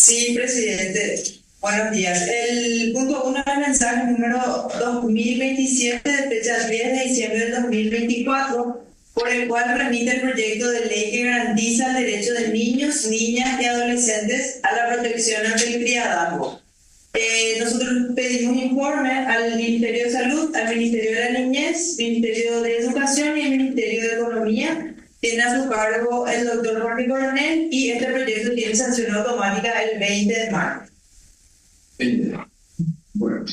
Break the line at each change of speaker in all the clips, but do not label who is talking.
Sí, presidente. Buenos días. El punto uno del mensaje número 2027 de fecha 10 de diciembre del 2024, por el cual remite el proyecto de ley que garantiza el derecho de niños, niñas y adolescentes a la protección ante el criadazgo. Nosotros pedimos informe al Ministerio de Salud, al Ministerio de la Niñez, Ministerio de Educación y el Ministerio de Economía. Tiene a su cargo el doctor Jorge Coronel y este proyecto tiene sanción automática el 20 de marzo.
20. Bueno.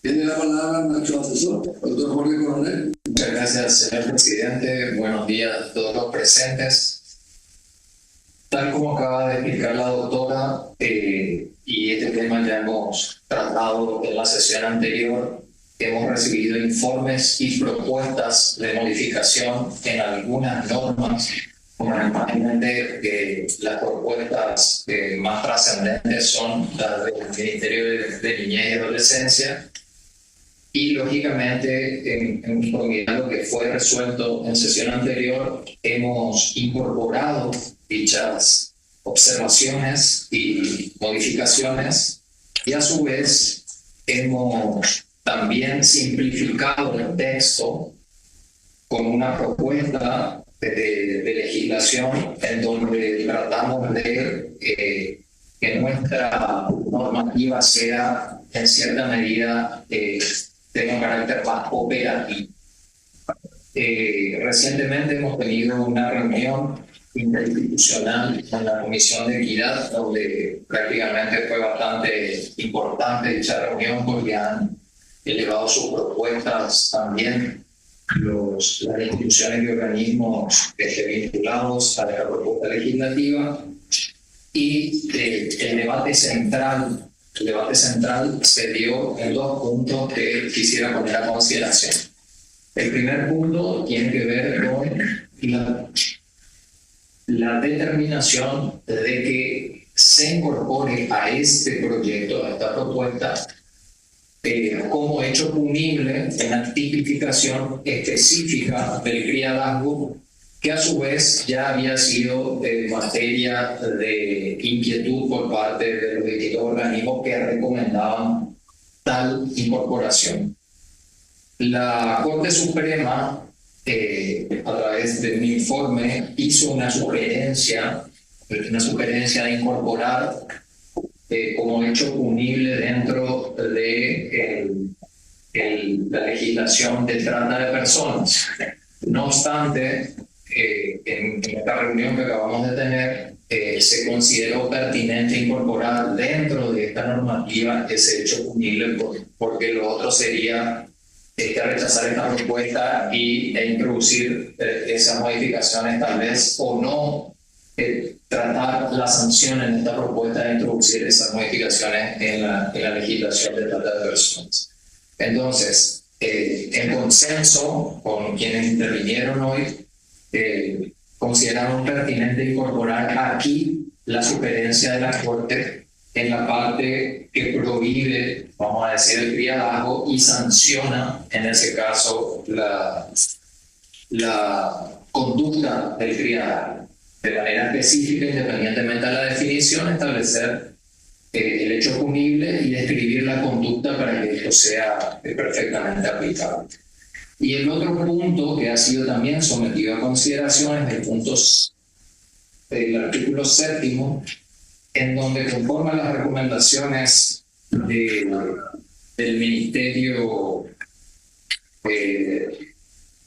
Tiene la palabra nuestro asesor, doctor Jorge Coronel.
Muchas gracias, señor presidente. Buenos días a todos los presentes. Tal como acaba de explicar la doctora, y este tema ya hemos tratado en la sesión anterior, hemos recibido informes y propuestas de modificación en algunas normas. Fundamentalmente, las propuestas más trascendentes son las del Ministerio de Niñez y Adolescencia. Y lógicamente, en conformidad a lo que fue resuelto en sesión anterior, hemos incorporado dichas observaciones y modificaciones, y a su vez hemos también simplificado el texto con una propuesta de legislación en donde tratamos de que nuestra normativa sea en cierta medida tenga un carácter más operativo. Recientemente hemos tenido una reunión interinstitucional en la Comisión de Equidad, donde prácticamente fue bastante importante dicha reunión porque han elevado sus propuestas también las instituciones y organismos vinculados a la propuesta legislativa, y el debate central se dio en dos puntos que quisiera poner a consideración. El primer punto tiene que ver con la determinación de que se incorpore a este proyecto, a esta propuesta, como hecho punible una tipificación específica del criadazgo, que a su vez ya había sido materia de inquietud por parte de los distintos organismos que recomendaban tal incorporación. La Corte Suprema, a través de un informe, hizo una sugerencia de incorporar como hecho punible dentro de la legislación de trata de personas. No obstante, en esta reunión que acabamos de tener, se consideró pertinente incorporar dentro de esta normativa ese hecho punible, porque lo otro sería rechazar esta propuesta e introducir esas modificaciones tal vez, o no tratar la sanción en esta propuesta de introducir esas modificaciones en la legislación de trata de personas. Entonces, en consenso con quienes intervinieron hoy, consideraron pertinente incorporar aquí la sugerencia de la Corte en la parte que prohíbe, vamos a decir, el criadazgo y sanciona, en ese caso, la conducta del criadazgo. De manera específica, independientemente de la definición, establecer el hecho punible y describir la conducta para que esto sea perfectamente aplicable. Y el otro punto que ha sido también sometido a consideración es el punto del artículo 7º, en donde, conforme a las recomendaciones del Ministerio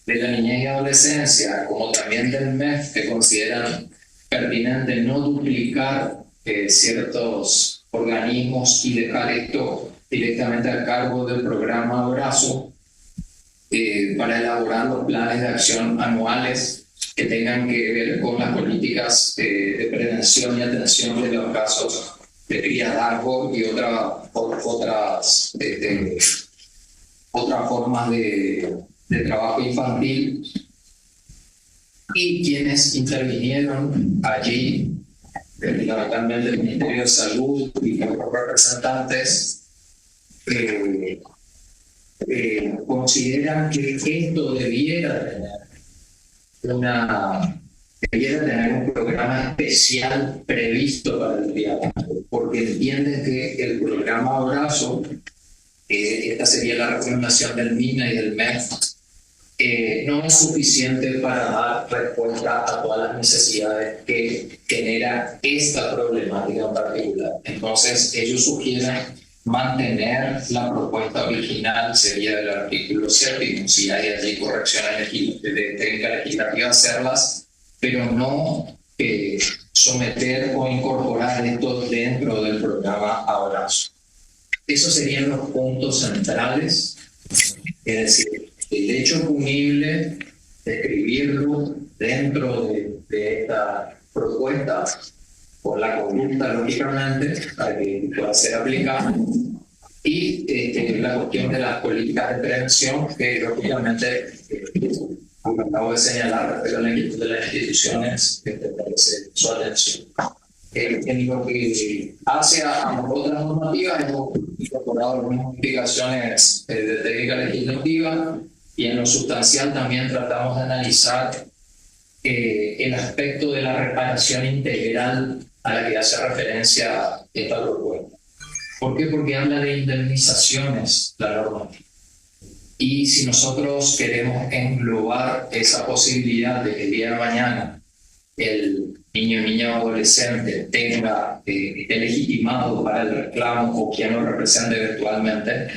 de la Niñez y Adolescencia, como también del MEF, que consideran pertinente no duplicar ciertos organismos y dejar esto directamente a cargo del programa Abrazo, para elaborar los planes de acción anuales que tengan que ver con las políticas de prevención y atención de los casos de criadazgo y otras formas de trabajo infantil. Y quienes intervinieron allí, fundamentalmente el Ministerio de Salud y los representantes, consideran que esto debiera tener una debiera tener un programa especial previsto para el diálogo, porque entienden que el programa Abrazo, esta sería la recomendación del MINA y del MEF, no es suficiente para dar respuesta a todas las necesidades que genera esta problemática en particular. Entonces, ellos sugieren mantener la propuesta original, sería del artículo 7, si hay allí correcciones de técnica legislativa, hacerlas, pero no someter o incorporar esto dentro del programa Abrazo. Esos serían los puntos centrales, es decir, el hecho punible, describirlo dentro de esta propuesta, por la conducta, lógicamente, para que pueda ser aplicada, y la cuestión de las políticas de prevención, que lógicamente, como acabo de señalar, respecto a la inquietud de las instituciones, merece su atención. En lo que hace a otras normativas, hemos incorporado algunas modificaciones de técnica legislativa, y en lo sustancial también tratamos de analizar el aspecto de la reparación integral a la que hace referencia esta propuesta. ¿Por qué? Porque habla de indemnizaciones la normativa. Y si nosotros queremos englobar esa posibilidad de que el día de mañana el niño, niña o adolescente esté legitimado para el reclamo o quien lo represente virtualmente,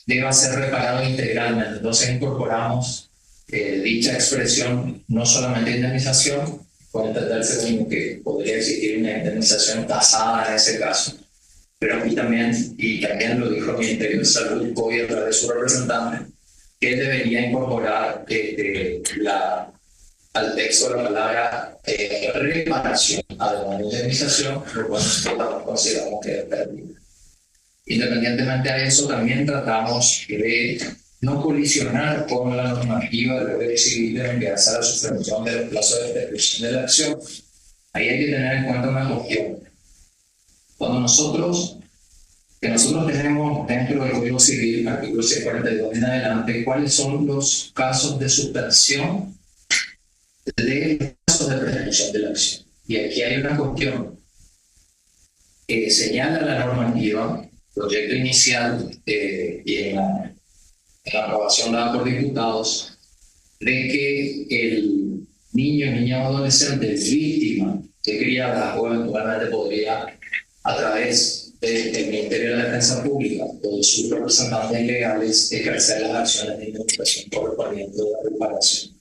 deba ser reparado integralmente. Entonces incorporamos dicha expresión, no solamente indemnización, puede entenderse como que podría existir una indemnización tasada en ese caso, pero aquí también, y también lo dijo el Ministerio de Salud hoy a través de su representante, que debería incorporar al texto la palabra reparación, además de indemnización, lo cual nosotros consideramos que es pérdida. Independientemente de eso, también tratamos de no colisionar con la normativa del Código Civil en que hace la suspensión del plazo de prescripción de la acción. Ahí hay que tener en cuenta una cuestión. Cuando nosotros tenemos dentro del Código Civil, artículo 642 en adelante, cuáles son los casos de suspensión de casos de prescripción de la acción. Y aquí hay una cuestión. Señala la normativa, proyecto inicial y en la aprobación dada por diputados, de que el niño, niña o adolescente víctima de criada o eventualmente podría, a través del Ministerio de la Defensa Pública o de sus representantes legales, ejercer las acciones de indemnización correspondientes de la reparación.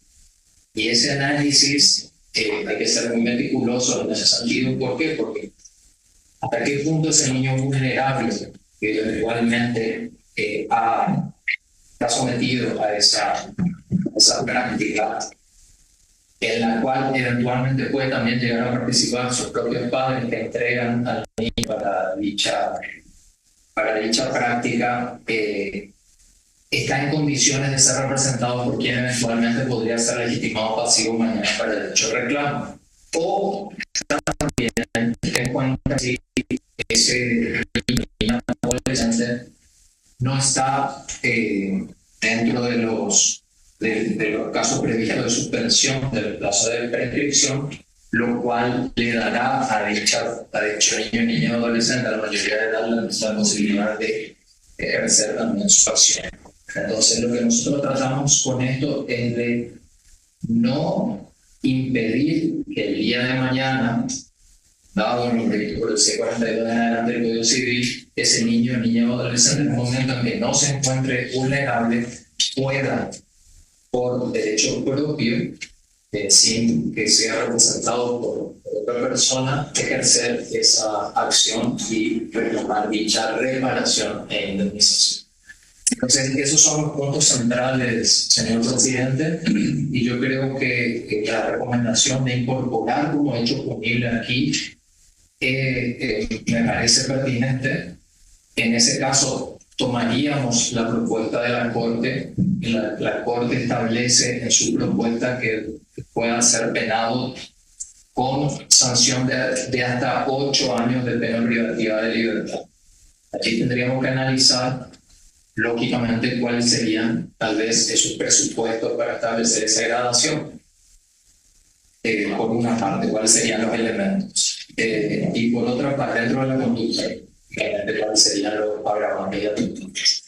Y ese análisis hay que ser muy meticuloso en ese sentido. ¿Por qué? Porque hasta qué punto ese niño vulnerable que eventualmente está sometido a esa práctica, en la cual eventualmente puede también llegar a participar sus propios padres que entregan al niño para dicha práctica, está en condiciones de ser representado por quien eventualmente podría ser legitimado pasivo mañana para dicho reclamo. O también ten en cuenta si ese niño adolescente no está dentro de los casos previstos de suspensión del plazo de prescripción, lo cual le dará a dicho niño, niña o adolescente a la mayoría de edad la posibilidad de ejercer también su acción. Entonces, lo que nosotros tratamos con esto es de no impedir que el día de mañana, dado los requisitos del C42 en adelante del Código Civil, ese niño, niña o adolescente, en el momento en que no se encuentre vulnerable, pueda, por derecho propio, sin que sea representado por otra persona, ejercer esa acción y reclamar dicha reparación e indemnización. Entonces, esos son los puntos centrales, señor presidente, y yo creo que la recomendación de incorporar como hecho punible aquí me parece pertinente. En ese caso, tomaríamos la propuesta de la Corte, y la Corte establece en su propuesta que puedan ser penados con sanción de hasta 8 años de pena privativa de libertad. Aquí tendríamos que analizar lógicamente cuáles serían tal vez esos presupuestos para establecer esa gradación. por una parte, cuáles serían los elementos. Y por otra parte, dentro de la conducta, cuáles serían los agravantes y atenuantes.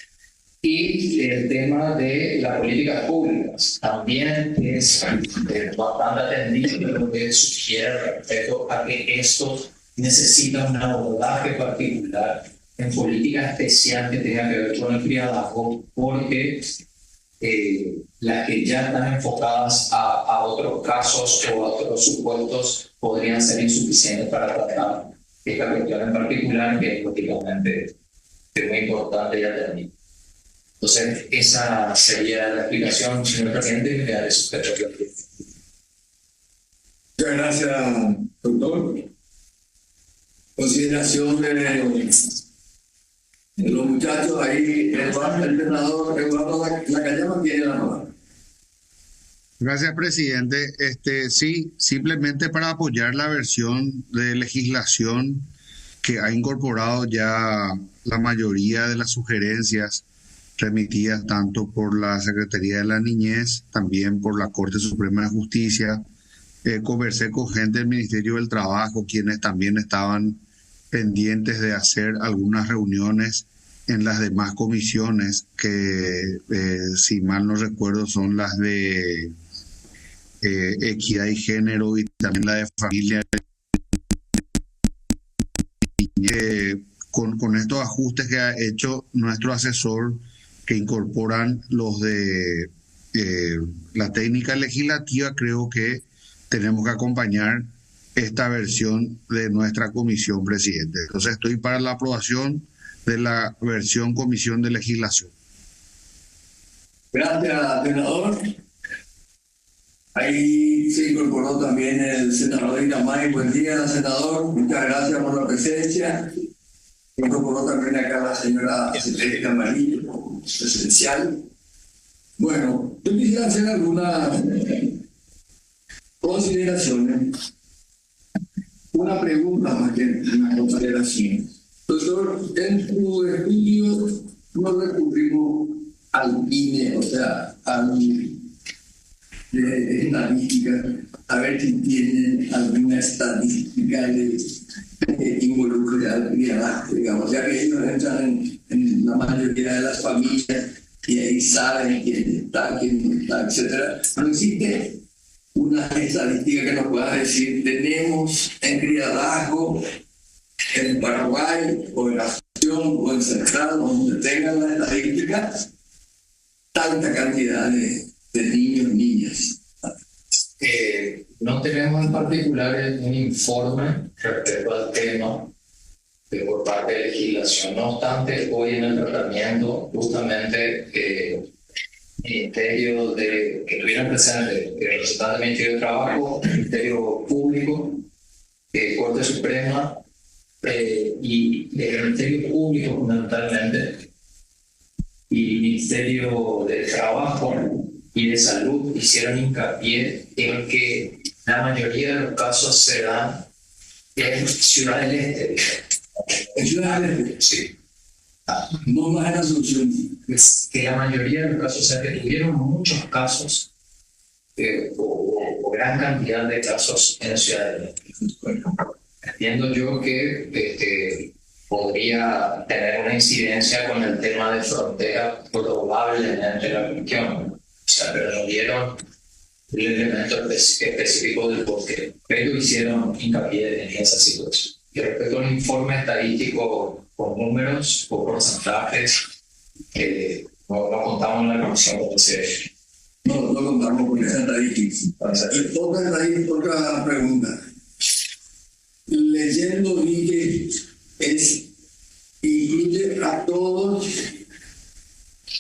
Y el tema de las políticas públicas también es bastante atendido lo que sugiere respecto a que esto necesita un abordaje particular en política especial que tenga que ver con el criadazgo, porque las que ya están enfocadas a otros casos o a otros supuestos podrían ser insuficientes para tratar esta cuestión en particular, que es políticamente muy importante y atendida. Entonces, esa sería la explicación, señor presidente, y me daré sujeto a la
Muchas gracias, doctor. Consideración de los muchachos ahí, el senador Eduardo Nakayama tiene la palabra.
Gracias, presidente. Sí, simplemente para apoyar la versión de legislación que ha incorporado ya la mayoría de las sugerencias remitidas tanto por la Secretaría de la Niñez, también por la Corte Suprema de Justicia. Conversé con gente del Ministerio del Trabajo, quienes también estaban pendientes de hacer algunas reuniones en las demás comisiones que, si mal no recuerdo, son las de equidad y género y también la de familia. Con estos ajustes que ha hecho nuestro asesor, que incorporan los de la técnica legislativa, creo que tenemos que acompañar esta versión de nuestra comisión, presidente. Entonces estoy para la aprobación de la versión comisión de legislación.
Gracias, senador. Ahí se incorporó también el senador Iramay. Buen día, senador. Muchas gracias por la presencia. Se incorporó también acá la señora Celeste Camarillo, esencial. Bueno, yo quisiera hacer algunas consideraciones. Una pregunta más que una consideración. Doctor, en tu estudio no recurrimos al INE, o sea, de estadística, a ver si tienen alguna estadística de involucra al criadazgo, digamos, ya que ellos entran en la mayoría de las familias y ahí saben quién está, etc. No existe una estadística que nos pueda decir, tenemos en criadazgo en Paraguay o en Asunción o en Central, donde tengan las estadísticas, tanta cantidad de niños y niñas.
No tenemos en particular un informe respecto al tema por parte de legislación. No obstante, hoy en el tratamiento, justamente, el Ministerio que estuvieron presentes, el representante del Ministerio de Trabajo, el Ministerio Público, Corte Suprema y el Ministerio Público fundamentalmente, y el Ministerio de Trabajo y de Salud hicieron hincapié en que la mayoría de los casos se dan en Ciudad del Este.
¿En Ciudad del Este?
Sí.
No más en Asunción.
Es que la mayoría de los casos, o sea, que tuvieron muchos casos o gran cantidad de casos en Ciudad del Este. Entiendo yo que podría tener una incidencia con el tema de frontera probablemente la cuestión. O sea, pero no dieron el elemento específico del porqué, pero hicieron hincapié en esa situación. Y respecto al informe estadístico con números o porcentajes, no contamos en la comisión de CF.
No contamos con esa estadística. Y otra pregunta. Leyendo vi que incluye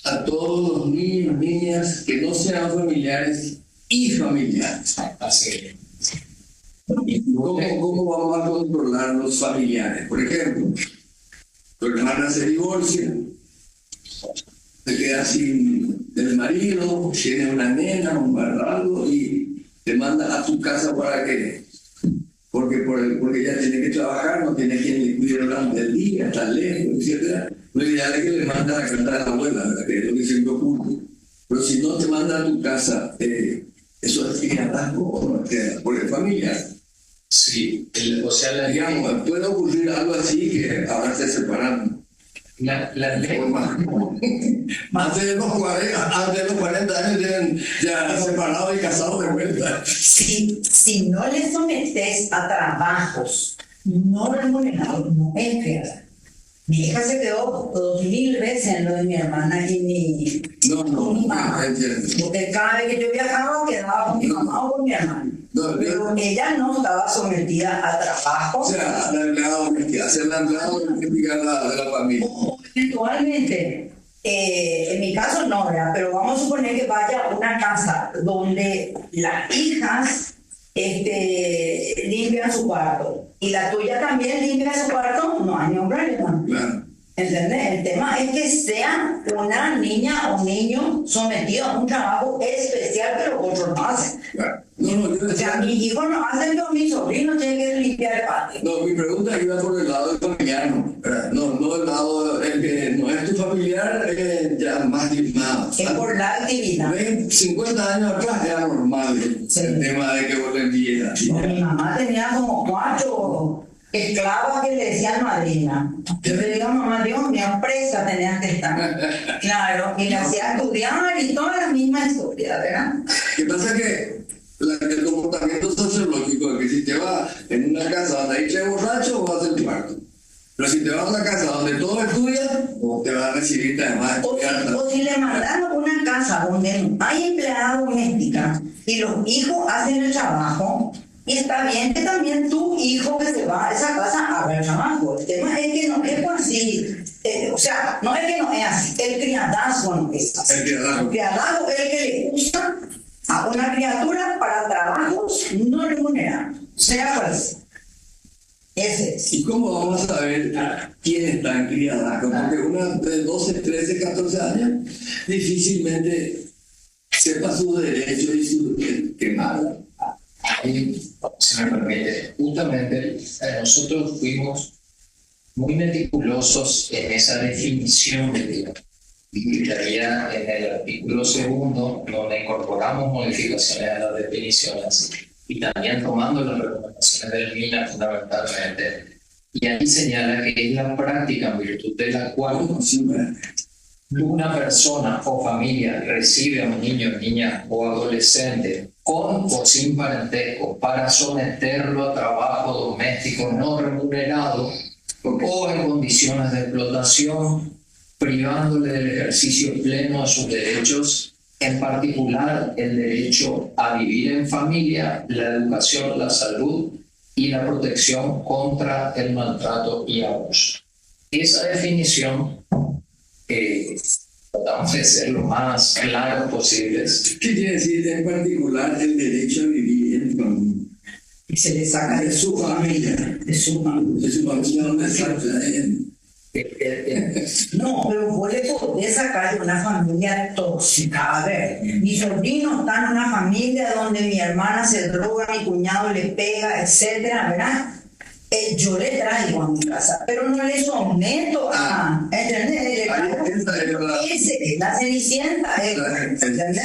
a todos los niños, niñas que no sean familiares y familiares.
Así es.
¿Cómo vamos a controlar los familiares? Por ejemplo, tu hermana se divorcia, se queda sin el marido, tiene una nena, un barrado y te manda a tu casa para que, porque ella tiene que trabajar, no tiene quien le cuide durante el día, está lejos, etc. Lo ideal es que le manda a la casa de la abuela, ¿verdad? Que es lo que siempre ocurre. Pero si no te manda a tu casa ¿Eso es criadazgo o no es criadazgo? Porque es familiar.
Sí, o sea,
Digamos, puede ocurrir algo así que ahora se separan.
la ley,
Antes de los 40 años tienen ya separados y casados de vuelta.
Si no le sometes a trabajos no remunerados, no es crianza. Mi hija se quedó 2000 veces en lo de mi hermana y mi mamá. Porque cada vez que yo viajaba quedaba con mi mamá o con mi hermana. Pero ella no estaba sometida a trabajo.
O sea, la empleada doméstica, hacer la empleada doméstica de la familia.
Eventualmente, en mi caso no, ¿verdad? Pero vamos a suponer que vaya a una casa donde las hijas limpian su cuarto y la tuya también limpia su cuarto, no hay ningún problema.
Claro.
¿Entendés? El tema es que sea una niña o niño sometido a un trabajo especial, pero otros no hacen.
Claro. No, yo
O sea, mis hijos no hacen, pero mis sobrinos tienen que limpiar el patio.
no, mi pregunta iba por el lado del familiar, ¿verdad? No el lado, el que no es tu familiar, ya más limado.
Es por la actividad.
50 años atrás era normal el tema de que vos le envíes.
Mi mamá tenía como 4 esclavas que le decían madrina. Yo le digo, mamá, Dios mío, presa tenías que estar. Claro, y le hacía estudiar y toda la misma historia, ¿verdad?
¿Qué pasa? Que el comportamiento sociológico es que si te vas en una casa donde hay 3 borrachos, vas a hacer parto. Pero si te vas a una casa donde todos estudian, te van a recibir además
O si le mandaron a una casa donde no hay empleada doméstica y los hijos hacen el trabajo, y está bien que también tu hijo que se va a esa casa haga el trabajo. El tema es que no es así. O sea, no es que no es así. El criadazgo no es así. El criadazgo es el que le gusta a una criatura para trabajos no remunerados, sea cual sea. Ese es.
¿Y cómo vamos a saber quién está en criadazgo? Porque una de 12, 13, 14 años difícilmente sepa sus derechos y su quemada.
ahí, si me permite, justamente nosotros fuimos muy meticulosos en esa definición de vida. Y todavía en el artículo 2, donde incorporamos modificaciones a las definiciones y también tomando las recomendaciones del MINA fundamentalmente. Y ahí señala que es la práctica en virtud de la cual una persona o familia recibe a un niño, niña o adolescente con o sin parentesco para someterlo a trabajo doméstico no remunerado o en condiciones de explotación, privándole del ejercicio pleno de sus derechos, en particular el derecho a vivir en familia, la educación, la salud y la protección contra el maltrato y abuso. Esa definición tratamos de ser lo más claro posible.
¿Qué quiere decir en particular el derecho a vivir en familia?
Y se le saca
De su familia.
de su familia.
De su familia donde está.
No, pero vos le podés sacar de una familia tóxica. A ver, mi sobrino está en una familia donde mi hermana se droga, mi cuñado le pega, etcétera, ¿verdad? Yo le traigo a mi casa, pero no le someto a... ¿Entendés? Ese es la cenicienta. ¿Entendés?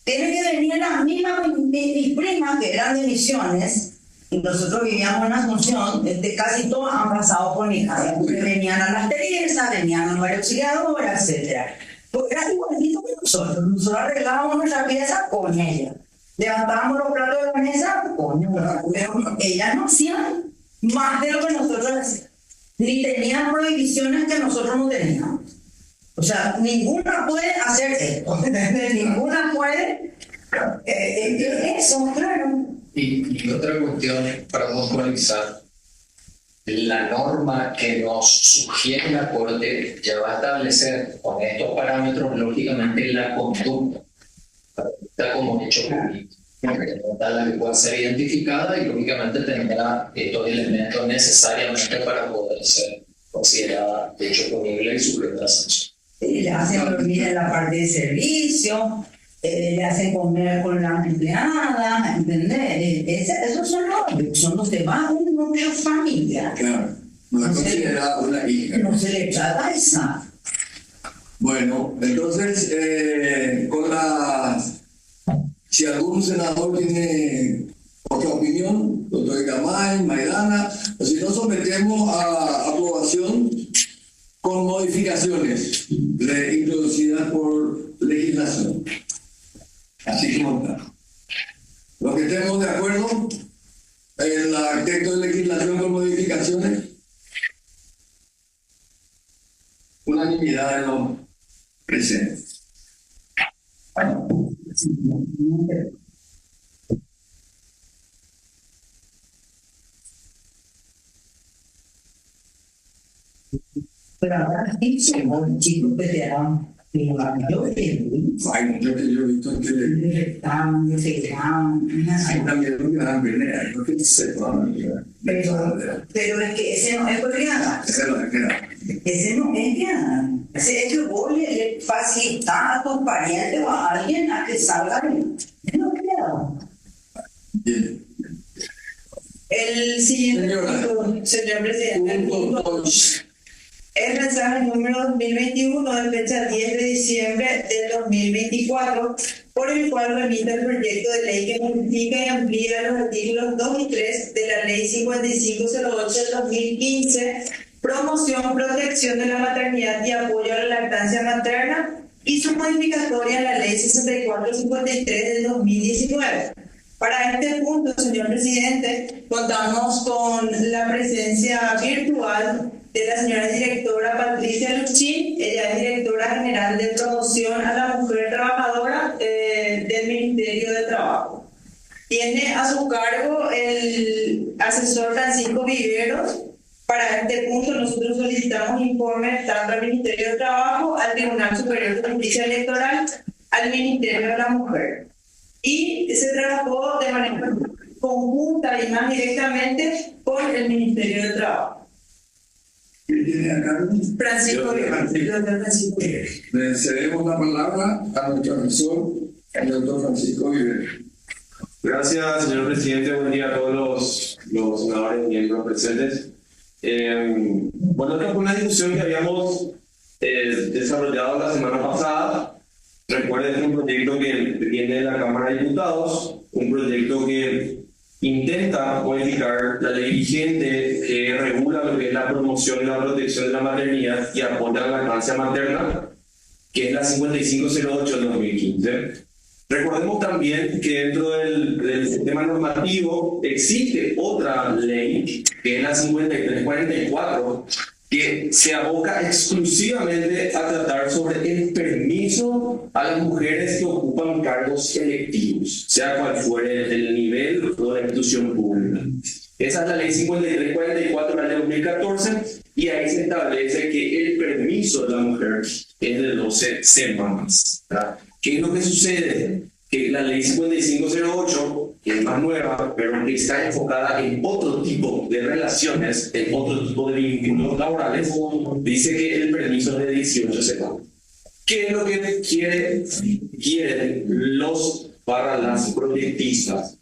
Tiene que venir las mismas mis primas que eran de Misiones. Y nosotros vivíamos en Asunción, casi todas han pasado por mi casa, porque venían a las Teresas, venían a María Auxiliadora, etc. Pues era igualito que nosotros arreglábamos nuestra pieza con ella, levantábamos los platos de la mesa con ella, pero ellas no hacían más de lo que nosotros hacíamos, ni tenían prohibiciones que nosotros no teníamos. O sea, ninguna puede hacer esto, ninguna puede, eso, claro.
Y otra cuestión para puntualizar, la norma que nos sugiere la Corte ya va a establecer con estos parámetros, lógicamente, la conducta como hecho público, la que pueda ser identificada y lógicamente tendrá estos elementos necesariamente para poder ser considerada hecho punible y sujeta a sanción.
Le hacen dormir en la parte de servicio, le hacen comer con la empleada, ¿entendés? Esos son los demás, un núcleo familiar.
Claro, no es considerada una hija.
No se le trata esa.
Bueno, entonces, si Si algún senador tiene otra opinión, doctor Gamay, Maidana, o si no, sometemos a aprobación con modificaciones introducidas por legislación. Así como está. Los que estemos de acuerdo en el texto de legislación con modificaciones, unanimidad de los presentes.
Pero ahora sí somos chicos veteranos. Yo
Ay, yo que yo he visto en televisión. Hay también un gran pelea, no que sepan.
Pero es que ese no es peleada.
Ese no es que
Ese no es peleada. Ese es que vos le facilitas a tus parientes o a alguien a que salga de él. Ese no es peleada.
Bien.
El siguiente
Señora.
punto, señor presidente, el punto 2. El mensaje número 2021 de fecha 10 de diciembre del 2024, por el cual remite el proyecto de ley que modifica y amplía los artículos 2 y 3 de la Ley 5508 del 2015, promoción, protección de la maternidad y apoyo a la lactancia materna, y su modificatoria en la Ley 6453 del 2019. Para este punto, señor presidente, contamos con la presencia virtual de la señora directora Patricia Luchín. Ella es directora general de promoción a la mujer trabajadora del Ministerio de Trabajo. Tiene a su cargo el asesor Francisco Viveros. Para este punto nosotros solicitamos informes tanto al Ministerio de Trabajo, al Tribunal Superior de Justicia Electoral, al Ministerio de la Mujer. Y se trabajó de manera conjunta y más directamente con el Ministerio de Trabajo.
¿Quién tiene a cargo?
Francisco Francisco.
Le cedemos la palabra a nuestro asesor, el doctor Francisco Viveros.
Gracias, señor presidente. Buen día a todos los senadores y miembros presentes. Bueno, esta fue una discusión que habíamos desarrollado la semana pasada. Recuerden que es un proyecto que viene de la Cámara de Diputados, un proyecto que intenta modificar la ley vigente que regula lo que es la promoción y la protección de la maternidad y apoya la lactancia materna, que es la 5508 del 2015. Recordemos también que dentro del sistema normativo existe otra ley, que es la 5344, que se aboca exclusivamente a tratar sobre el permiso a las mujeres que ocupan cargos electivos, sea cual fuere el nivel o la institución pública. Esa es la ley 5344 del año 2014, y ahí se establece que el permiso de la mujer es de 12 semanas. ¿Verdad? ¿Qué es lo que sucede? Que la ley 5508, que es más nueva, pero que está enfocada en otro tipo de relaciones, en otro tipo de vínculos laborales, dice que el permiso es de 18 semanas. ¿Qué es lo que quieren los para las proyectistas?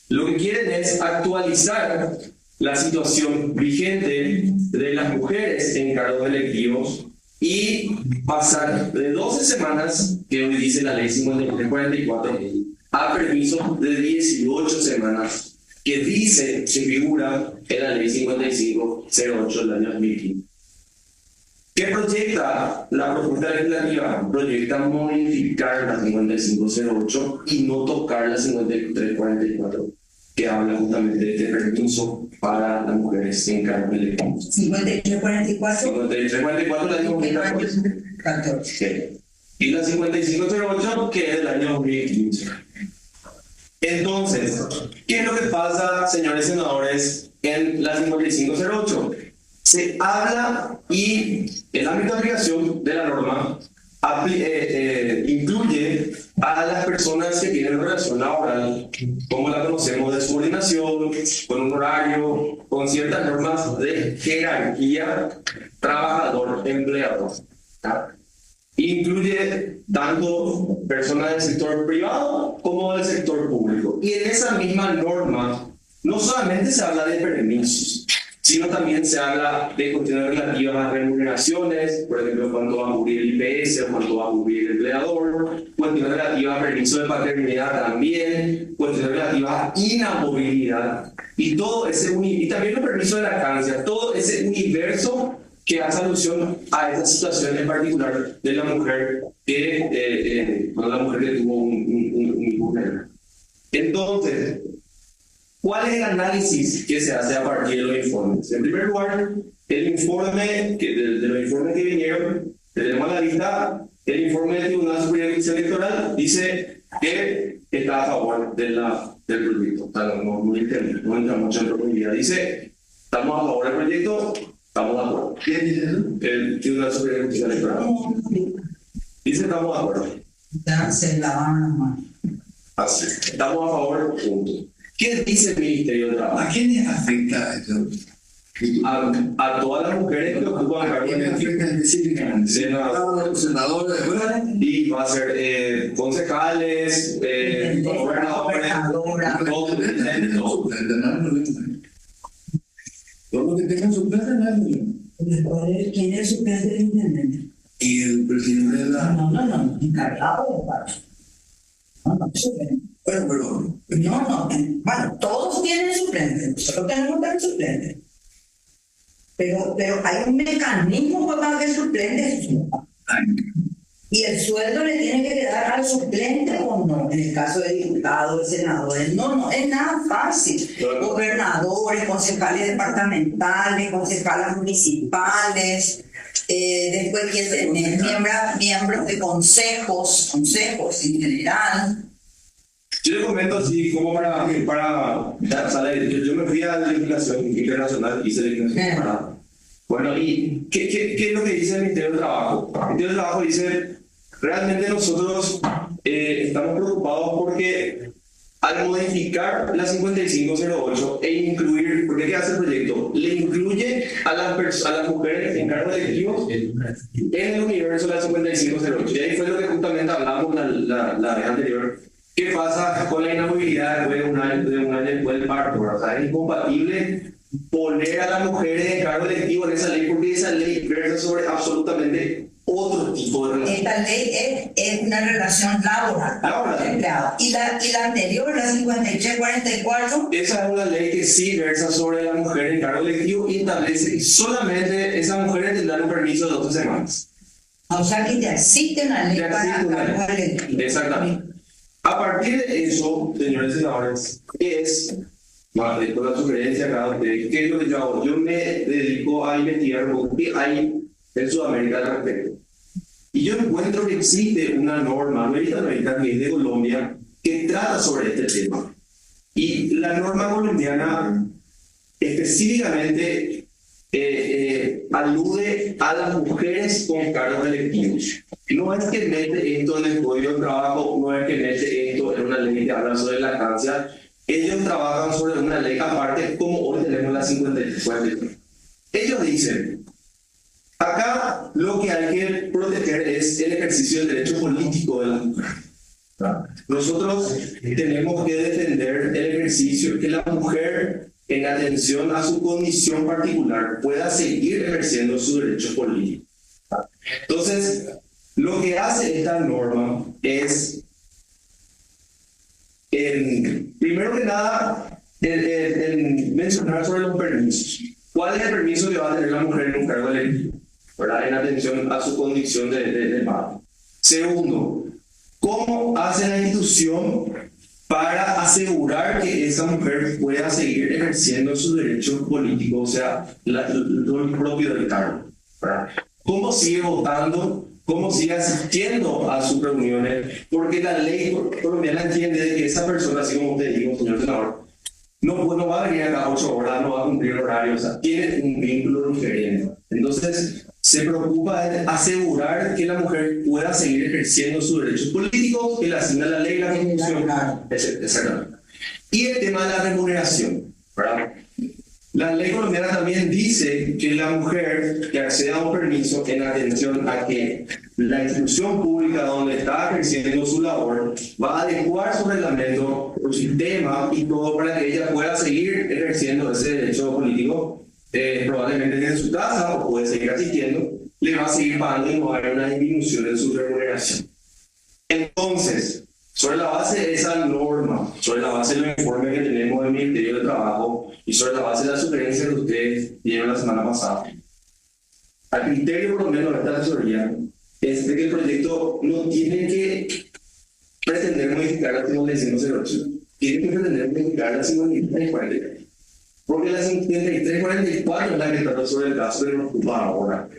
Lo que quieren es actualizar la situación vigente de las mujeres en cargos electivos y pasar de 12 semanas, que hoy dice la ley 5344, a permisos de 18 semanas, que dice, que figura en la ley 5508 del año 2015. ¿Qué proyecta la propuesta legislativa? Proyecta modificar la 5508 y no tocar la 5344, que habla justamente de este permiso para las mujeres en cargos electivos.
5344.
5344 del año 2014. Y la 5508, que es del año 2015. Entonces, ¿qué es lo que pasa, señores senadores, en la 5508? Se habla y el ámbito de aplicación de la norma incluye a las personas que tienen relación laboral, como la conocemos, de subordinación, con un horario, con ciertas normas de jerarquía trabajador-empleador. Incluye tanto personas del sector privado como del sector público. Y en esa misma norma no solamente se habla de permisos, sino también se habla de cuestiones relativas a remuneraciones, por ejemplo, cuánto va a cubrir el IPS o cuánto va a cubrir el empleador, cuestiones relativas a permiso de paternidad también, cuestiones relativas a inamovilidad, y todo ese y también los permisos de lactancia, todo ese universo que hace alusión a esta situación en particular de la mujer que, la mujer que tuvo un hijo. Entonces, ¿cuál es el análisis que se hace a partir de los informes? En primer lugar, el informe de los informes que vinieron, tenemos a la lista, el informe del Tribunal Superior de Justicia Electoral dice que está a favor del proyecto. O sea, no entra mucho en profundidad. Dice, estamos a favor del proyecto, estamos de acuerdo.
¿Quién dice eso?
El Tribunal Superior de Justicia Electoral. Dice, estamos de acuerdo.
Ya se lavan las manos.
Así, estamos a favor, punto. ¿Qué dice el Ministerio de Trabajo?
¿A quiénes afecta eso?
A todas las mujeres que ocupan
¿A
cargos
quiénes afecta específicamente?
Senadores, y va a ser concejales, gobernadores,
todos los que tengan suplente, nadie.
¿Quién es el suplente del intendente?
Y el presidente de la.
No, encargado de paso. No, suplente.
Pero.
No, bueno, todos tienen suplente, nosotros tenemos que tener suplente. Pero hay un mecanismo para que el suplente suba. Y el sueldo le tiene que quedar al suplente o no, en el caso de diputados, de senadores. No, es nada fácil. Gobernadores, concejales departamentales, concejales municipales, después quien tiene miembros de consejos en general.
Yo le comento así como para yo me fui a la legislación internacional, hice legislación para. Bueno, ¿y qué es lo que dice el Ministerio del Trabajo? El Ministerio del Trabajo dice, realmente nosotros estamos preocupados porque al modificar la 5508 e incluir, porque ¿qué hace el proyecto? Le incluye a las mujeres en cargos electivos en el universo de la 5508. Y ahí fue lo que justamente hablamos la vez anterior. ¿Qué pasa con la inamovilidad después de un año después del parto? O sea, es incompatible poner a las mujeres en cargo electivo en esa ley, porque esa ley versa sobre absolutamente otro tipo de relación.
Esta ley es una relación laboral. Y la anterior, la 5344.
Esa es una ley que sí versa sobre la mujer en cargo electivo y establece que solamente esas mujeres tendrán un permiso de 12 semanas.
O sea que ya existe una ley para cargos electivos.
Exactamente. A partir de eso, señores senadores, con la sugerencia acá de ustedes, ¿qué es lo que yo hago? Yo me dedico a investigar lo que hay en Sudamérica al respecto. Y yo encuentro que existe una norma, no que es de Colombia, que trata sobre este tema. Y la norma colombiana específicamente alude a las mujeres con cargos electivos. No es que mete esto en el Código de Trabajo, no es que mete esto en una ley que habla sobre la lactancia. Ellos trabajan sobre una ley aparte, como hoy tenemos la 54. Ellos dicen, acá lo que hay que proteger es el ejercicio del derecho político de la mujer. Nosotros tenemos que defender el ejercicio, que la mujer, en atención a su condición particular, pueda seguir ejerciendo su derecho político. Entonces, lo que hace esta norma es, primero que nada, mencionar sobre los permisos. ¿Cuál es el permiso que va a tener la mujer en un cargo electivo? En atención a su condición de madre. Segundo, ¿cómo hace la institución para asegurar que esa mujer pueda seguir ejerciendo su derecho político, o sea, lo propio del cargo? ¿Cómo sigue votando? ¿Cómo sigue asistiendo a sus reuniones? Porque la ley colombiana entiende de que esa persona, así como usted dijo, señor senador, no va a venir a cada 8 horas, no va a cumplir el horario, o sea, tiene un vínculo diferente. Entonces, se preocupa de asegurar que la mujer pueda seguir ejerciendo sus derechos políticos que le asigna la ley, la Constitución, etc. Y el tema de la remuneración, ¿verdad? La ley colombiana también dice que la mujer que accede a un permiso en atención a que la institución pública donde está ejerciendo su labor va a adecuar su reglamento, su sistema y todo para que ella pueda seguir ejerciendo ese derecho político probablemente desde su casa o puede seguir asistiendo, le va a seguir pagando y no va a haber una disminución en su remuneración. Entonces, sobre la base de esa norma, sobre la base de los informes que tenemos del Ministerio de Trabajo y sobre la base de las sugerencias que ustedes dieron la semana pasada, al criterio por lo menos de esta asesoría es de que el proyecto no tiene que pretender modificar la 5508, tiene que pretender modificar la 5344, porque la 5344 es la que trata sobre el caso que nos ocupa ahora.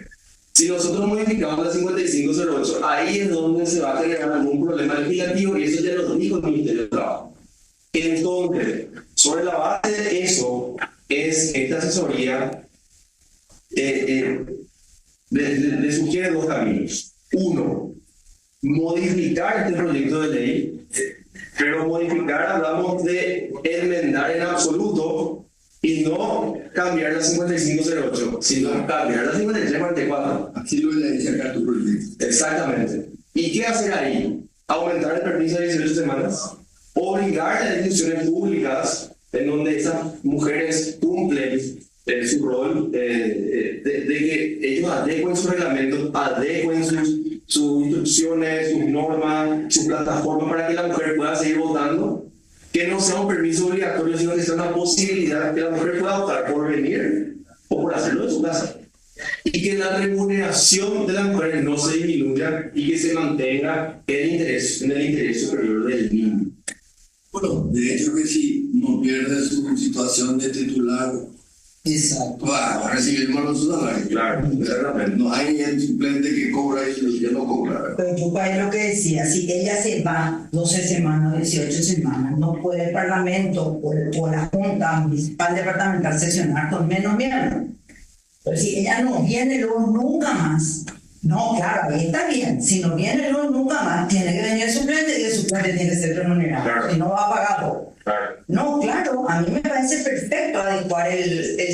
Si nosotros modificamos la 5508, ahí es donde se va a generar algún problema legislativo y eso ya lo dijo el Ministerio de Trabajo. Entonces, sobre la base de eso, es esta asesoría le sugiere dos caminos. Uno, modificar este proyecto de ley, pero modificar hablamos de enmendar en absoluto y no cambiar la 5508, sino cambiar la 5344.
Así lo le dice acá tu proyecto.
Exactamente. ¿Y qué hacer ahí? Aumentar el permiso de 18 semanas, obligar a las instituciones públicas en donde esas mujeres cumplen su rol de que ellos adecuen sus reglamentos, adecuen sus instrucciones, sus normas, su plataforma para que la mujer pueda seguir votando, que no sea un permiso obligatorio, sino que sea una posibilidad que la mujer pueda votar por venir o por hacerlo de su casa. Y que la remuneración de las mujeres no se disminuya y que se mantenga en el interés superior del niño.
Bueno, de hecho que si no pierde su situación de titular,
Exacto.
va a recibir los salarios.
Claro, exactamente.
No hay el suplente que cobra y el que no cobra.
Pero yo es lo que decía, si ella se va 12 semanas, 18 semanas, no puede el Parlamento o la Junta Municipal Departamental sesionar con menos miembros. Pero si ella no viene luego nunca más, no, claro, ahí está bien, si no viene luego nunca más, tiene que venir el suplente y el suplente tiene que ser remunerado,
Claro.
si no va a pagar todo.
Claro.
No, claro, a mí me parece perfecto adecuar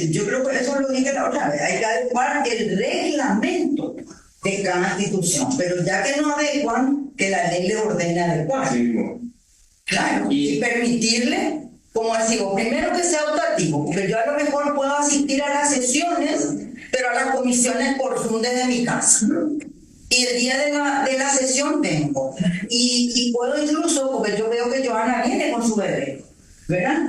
yo creo que eso lo dije la otra vez, hay que adecuar el reglamento de cada institución, pero ya que no adecuan, que la ley le ordene adecuar.
Así mismo.
Claro, y permitirle, como decimos, primero que sea optativo, porque yo a lo mejor puedo asistir a las sesiones, pero a las comisiones por Zoom desde mi casa. Y el día de la sesión vengo. Y puedo incluso, porque yo veo que Johanna viene con su bebé, ¿verdad?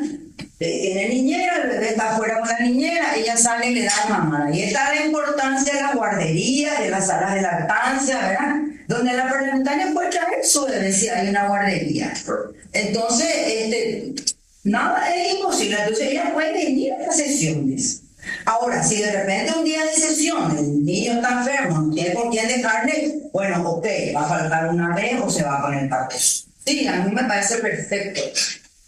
Tiene niñera, el bebé está afuera con la niñera, ella sale y le da mamá. Y está la importancia de las guarderías, de las salas de lactancia, ¿verdad? Donde la parlamentaria puede traer su bebé si hay una guardería. Entonces, nada es imposible. Entonces ella puede venir a las sesiones. Ahora, si de repente un día de sesión el niño está enfermo, no tiene por quién dejarle, bueno, ok, va a faltar una vez o se va a poner parte. Sí, a mí me parece perfecto,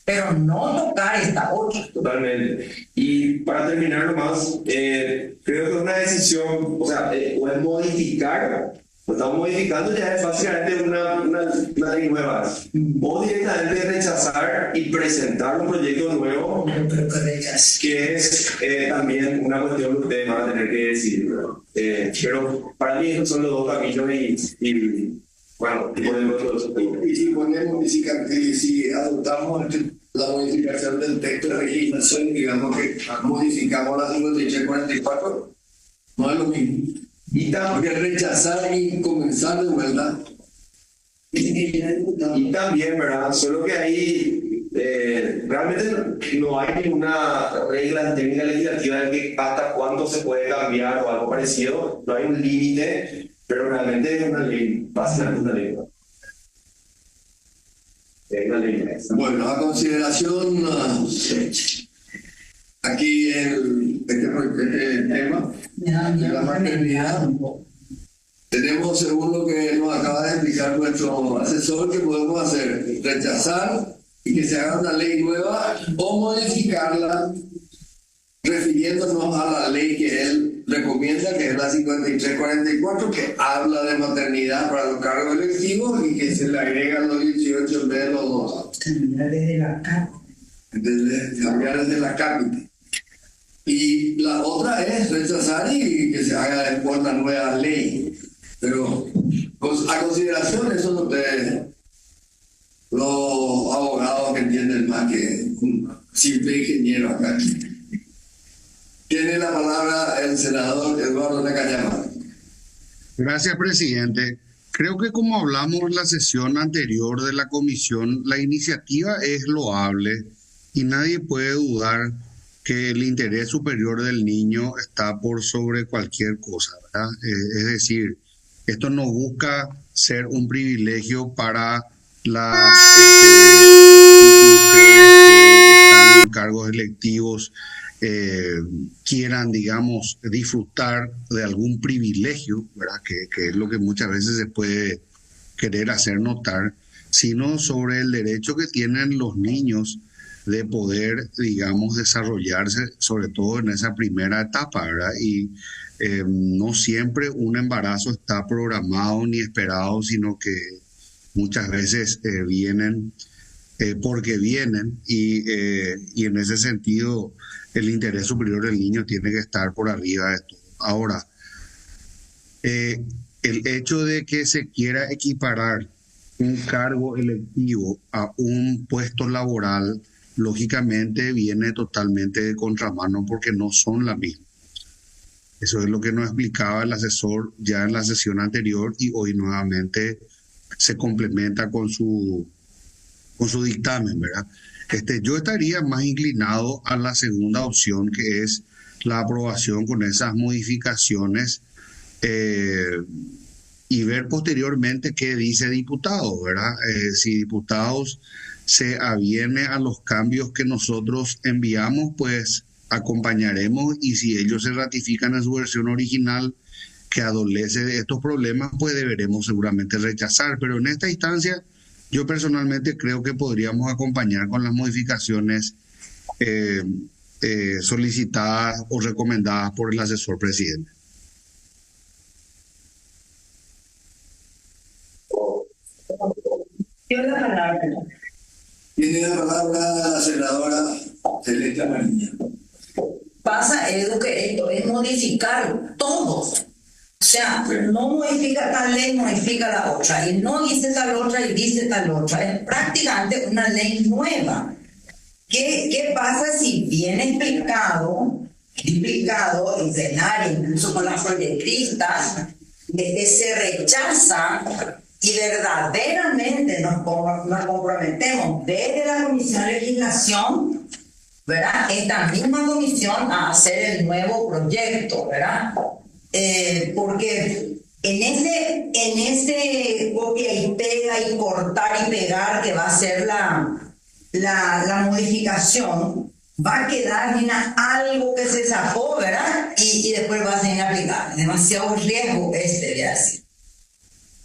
pero no tocar esta otra.
Totalmente. Y para terminar nomás, creo que es una decisión, o sea, o es modificar, lo estamos modificando ya es básicamente una ley nueva, o directamente rechazar y presentar un proyecto nuevo,
Yo creo que rechazo.
que es también una cuestión que ustedes van a tener que decidir, ¿verdad? Pero para mí esos son los dos caminos y bueno, podemos
Y si ponemos, si adoptamos la modificación del texto de legislación, digamos que modificamos la 5344, no es lo mismo. Porque rechazar y comenzar de vuelta.
Y también, ¿verdad? Solo que ahí realmente no hay ninguna regla técnica legislativa de que hasta cuánto se puede cambiar o algo parecido. No hay un límite, pero realmente es una ley, básicamente una ley. Es una ley.
Bueno, a consideración, aquí este tema de la maternidad. Tenemos, según lo que nos acaba de explicar nuestro asesor, que podemos hacer: rechazar y que se haga una ley nueva o modificarla refiriéndonos a la ley que él recomienda, que es la 5344, que habla de maternidad para los cargos electivos y que se le agregan los 18 en vez de los 2.
Desde la cara.
Cambiar desde la cápita. Y la otra es rechazar y que se haga después la nueva ley. Pero a consideración eso no te... Los abogados que entienden más que un simple ingeniero acá. Tiene la palabra el senador Eduardo Nakayama.
Gracias, presidente. Creo que como hablamos en la sesión anterior de la comisión, la iniciativa es loable y nadie puede dudar que el interés superior del niño está por sobre cualquier cosa, ¿verdad? Es decir, esto no busca ser un privilegio para las mujeres que están en cargos electivos, quieran, digamos, disfrutar de algún privilegio, ¿verdad? Que es lo que muchas veces se puede querer hacer notar, sino sobre el derecho que tienen los niños de poder, digamos, desarrollarse, sobre todo en esa primera etapa, ¿verdad? Y no siempre un embarazo está programado ni esperado, sino que muchas veces vienen porque vienen y en ese sentido el interés superior del niño tiene que estar por arriba de todo. Ahora, el hecho de que se quiera equiparar un cargo electivo a un puesto laboral, lógicamente viene totalmente de contramano porque no son la misma. Eso es lo que nos explicaba el asesor ya en la sesión anterior y hoy nuevamente se complementa con su dictamen, ¿verdad? Yo estaría más inclinado a la segunda opción, que es la aprobación con esas modificaciones y ver posteriormente qué dice diputados, ¿verdad? Si diputados se aviene a los cambios que nosotros enviamos, pues acompañaremos, y si ellos se ratifican en su versión original que adolece de estos problemas, pues deberemos seguramente rechazar. Pero en esta instancia, yo personalmente creo que podríamos acompañar con las modificaciones solicitadas o recomendadas por el asesor presidente.
Tiene la palabra.
Tiene la palabra la senadora Celeste Amarilla.
Pasa, Edu, que esto es modificar todo. O sea, no modifica tal ley, modifica la otra. Y no dice tal otra y dice tal otra. Es prácticamente una ley nueva. ¿Qué pasa si viene explicado en plenario, incluso con las proyectistas, de que se rechaza y verdaderamente nos comprometemos desde la Comisión de Legislación, ¿verdad? Esta misma comisión a hacer el nuevo proyecto, ¿verdad? Porque en ese copia y pega y cortar y pegar que va a ser la modificación, va a quedar algo que se sacó, ¿verdad? Y después va a ser inaplicable. Demasiado riesgo voy a decir.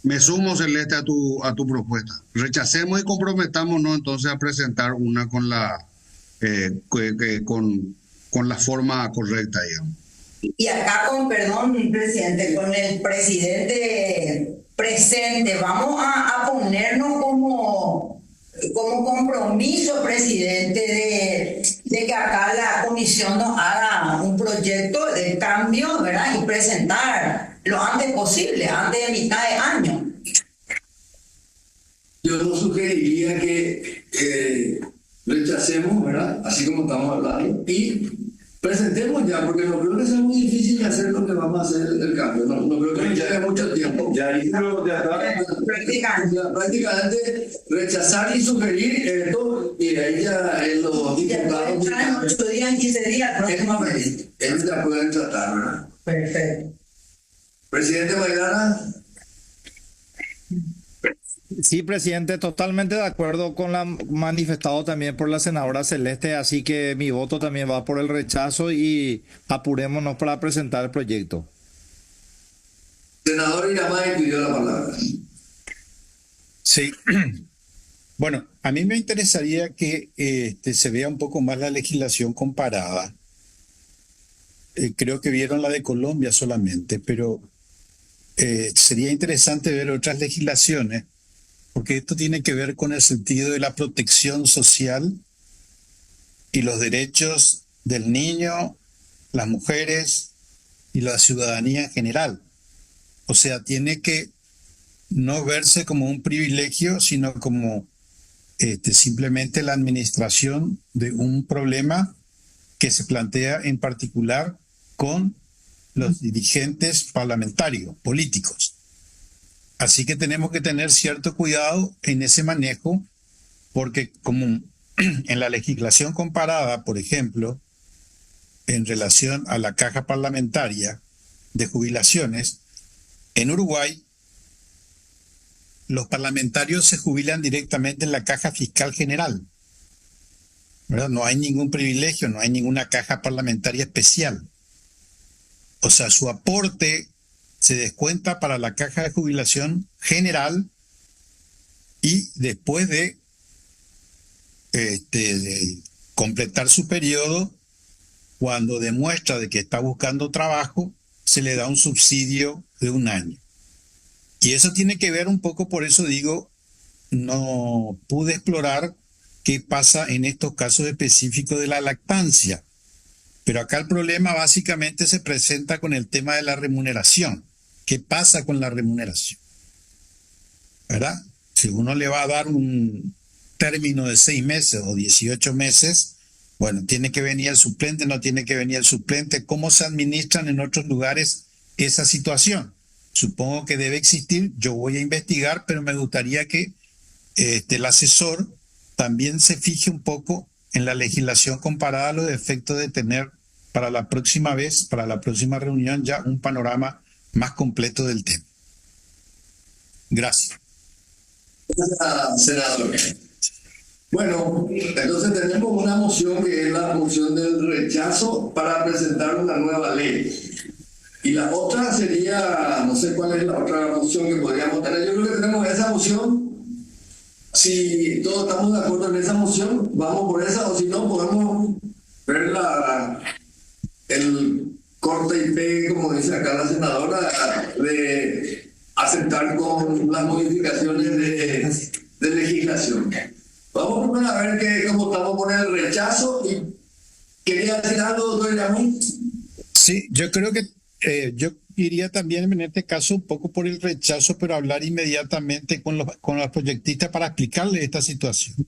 Me sumo, Celeste, a tu propuesta. Rechacemos y comprometámonos entonces a presentar una con la forma correcta, digamos.
Y acá perdón, presidente, con el presidente presente, vamos a ponernos como compromiso, presidente, de que acá la comisión nos haga un proyecto de cambio, ¿verdad? Y presentar lo antes posible, antes de mitad de año.
Yo no sugeriría que rechacemos, ¿verdad? Así como estamos hablando, y presentemos ya, porque no creo que sea muy difícil hacer lo que vamos a hacer el cambio. No creo que lleve mucho tiempo.
Ya hizo, ya está.
Prácticamente rechazar y sugerir esto, y ahí ya los diputados.
Ya 8 días, 15 días, próximamente.
Ellos ya pueden tratar, ¿verdad?
Perfecto.
Presidente Maidana.
Sí, presidente, totalmente de acuerdo con lo manifestado también por la senadora Celeste, así que mi voto también va por el rechazo y apurémonos para presentar el proyecto.
Senador Iramay pidió la palabra.
Sí. Bueno, a mí me interesaría que se vea un poco más la legislación comparada. Creo que vieron la de Colombia solamente, pero sería interesante ver otras legislaciones, porque esto tiene que ver con el sentido de la protección social y los derechos del niño, las mujeres y la ciudadanía en general. O sea, tiene que no verse como un privilegio, sino como simplemente la administración de un problema que se plantea en particular con los dirigentes parlamentarios, políticos. Así que tenemos que tener cierto cuidado en ese manejo, porque como en la legislación comparada, por ejemplo, en relación a la caja parlamentaria de jubilaciones, en Uruguay los parlamentarios se jubilan directamente en la caja fiscal general, ¿verdad? No hay ningún privilegio, no hay ninguna caja parlamentaria especial. O sea, su aporte se descuenta para la caja de jubilación general y después de completar su periodo, cuando demuestra de que está buscando trabajo, se le da un subsidio de 1 año. Y eso tiene que ver un poco, por eso digo, no pude explorar qué pasa en estos casos específicos de la lactancia. Pero acá el problema básicamente se presenta con el tema de la remuneración. ¿Qué pasa con la remuneración? ¿Verdad? Si uno le va a dar un término de 6 meses o 18 meses, bueno, tiene que venir el suplente, no tiene que venir el suplente. ¿Cómo se administran en otros lugares esa situación? Supongo que debe existir, yo voy a investigar, pero me gustaría que el asesor también se fije un poco en la legislación comparada a los efectos de tener para la próxima vez, para la próxima reunión, ya un panorama más completo del tema. Gracias.
Gracias, senador. Bueno, entonces tenemos una moción que es la moción del rechazo para presentar una nueva ley. Y la otra sería, no sé cuál es la otra moción que podríamos tener. Yo creo que tenemos esa moción. Si todos estamos de acuerdo en esa moción, vamos por esa, o si no, podemos ver el corte y pegue, como dice acá la senadora, de aceptar con las modificaciones de legislación. Vamos primero a ver cómo estamos con el rechazo. Y quería decir algo, doctor Yamil.
Sí, yo creo que yo iría también en este caso un poco por el rechazo, pero hablar inmediatamente con los proyectistas para explicarles esta situación,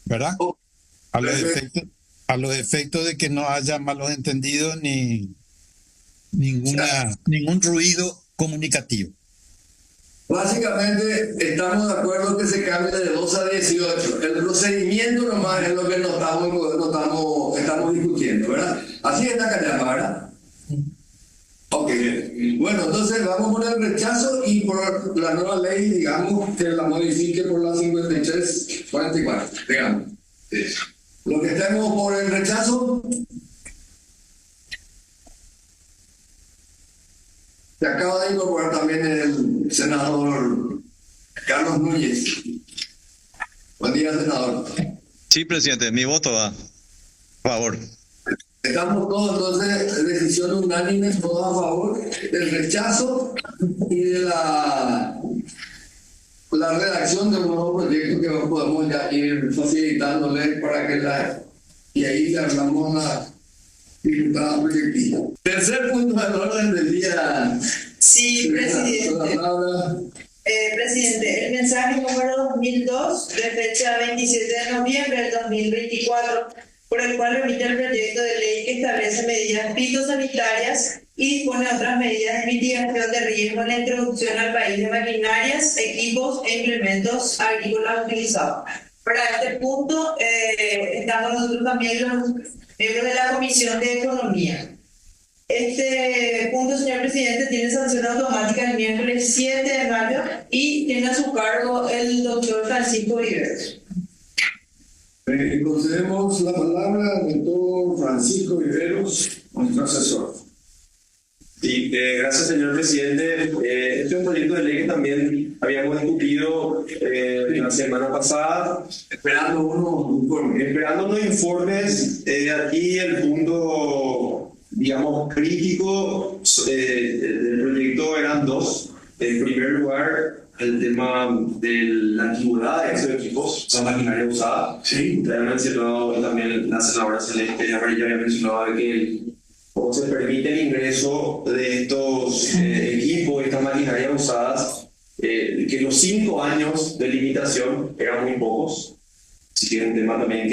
¿verdad? A los efectos de que no haya malos entendidos ni ningún ruido comunicativo.
Básicamente estamos de acuerdo que se cambie de 2 a 18. El procedimiento nomás es lo que estamos discutiendo, ¿verdad? Así es la callama, ¿verdad? Ok, bueno, entonces vamos por el rechazo y por la nueva ley, digamos, que la modifique por la 5344, digamos. Lo que estemos por el rechazo, se acaba de incorporar también el senador Carlos Núñez. Buen día, senador.
Sí, presidente, mi voto va a favor.
Estamos todos, entonces, decisión unánime, todos a favor del rechazo y de la redacción de un nuevo proyecto que podemos ya ir facilitándole para que y ahí le hablamos a la diputada proyectista. Tercer punto del orden del día.
Sí, presidente. Presidente, el mensaje número 2002, de fecha 27 de noviembre del 2024, por el cual remite el proyecto de ley que establece medidas fitosanitarias y dispone otras medidas de mitigación de riesgo en la introducción al país de maquinarias, equipos e implementos agrícolas utilizados. Para este punto, estamos nosotros también los miembros de la Comisión de Economía. Este punto, señor presidente, tiene sanción automática el miércoles 7 de mayo y tiene a su cargo el doctor Francisco Viveros.
Concedemos la palabra al doctor Francisco Viveros, nuestro asesor.
Sí, gracias, señor presidente. Este es un proyecto de ley que también habíamos discutido la semana pasada.
Esperando unos
informes. Aquí el punto, digamos, crítico del proyecto eran 2. En primer lugar, el tema de la antigüedad de estos equipos, esa maquinaria usada.
Sí.
Usted había mencionado también la senadora Celeste, ya había mencionado que cómo se permite el ingreso de estos equipos, estas maquinarias usadas, que los 5 años de limitación eran muy pocos. Así que es un tema también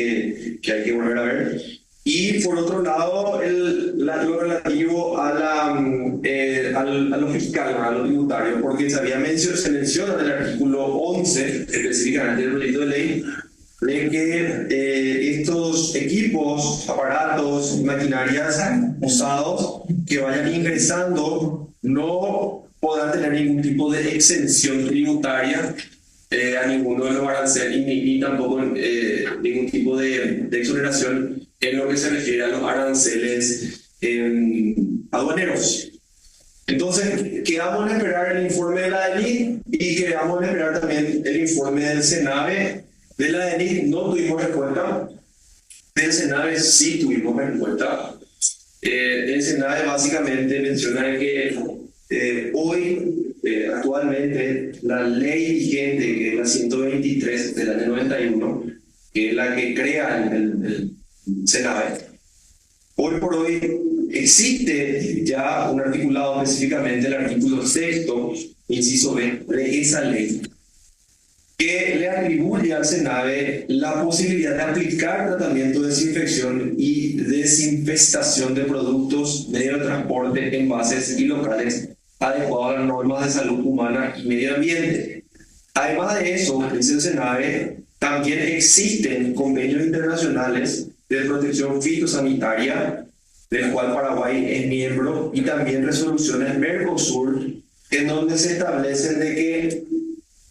que hay que volver a ver. Y por otro lado, lo relativo a lo fiscal, a lo tributario, porque se menciona en el artículo 11, específicamente del proyecto de ley, de que estos equipos, aparatos, maquinarias usados que vayan ingresando no podrán tener ningún tipo de exención tributaria a ninguno de los aranceles ni tampoco ningún tipo de exoneración en lo que se refiere a los aranceles aduaneros. Entonces, quedamos en esperar el informe de la DENIT y quedamos en esperar también el informe del SENAVE. De la DENIT no tuvimos respuesta, del SENAVE sí tuvimos respuesta. El SENAVE básicamente menciona que hoy, actualmente, la ley vigente, que es la 123 del año 91, que es la que crea el SENAVE, hoy por hoy existe ya un articulado, específicamente el artículo 6, inciso B, de esa ley, que le atribuye al SENAVE la posibilidad de aplicar tratamiento de desinfección y desinfestación de productos, medios de transporte, envases y locales adecuados a las normas de salud humana y medio ambiente. Además de eso, dice el SENAVE, también existen convenios internacionales de protección fitosanitaria, del cual Paraguay es miembro, y también resoluciones Mercosur, en donde se establecen de que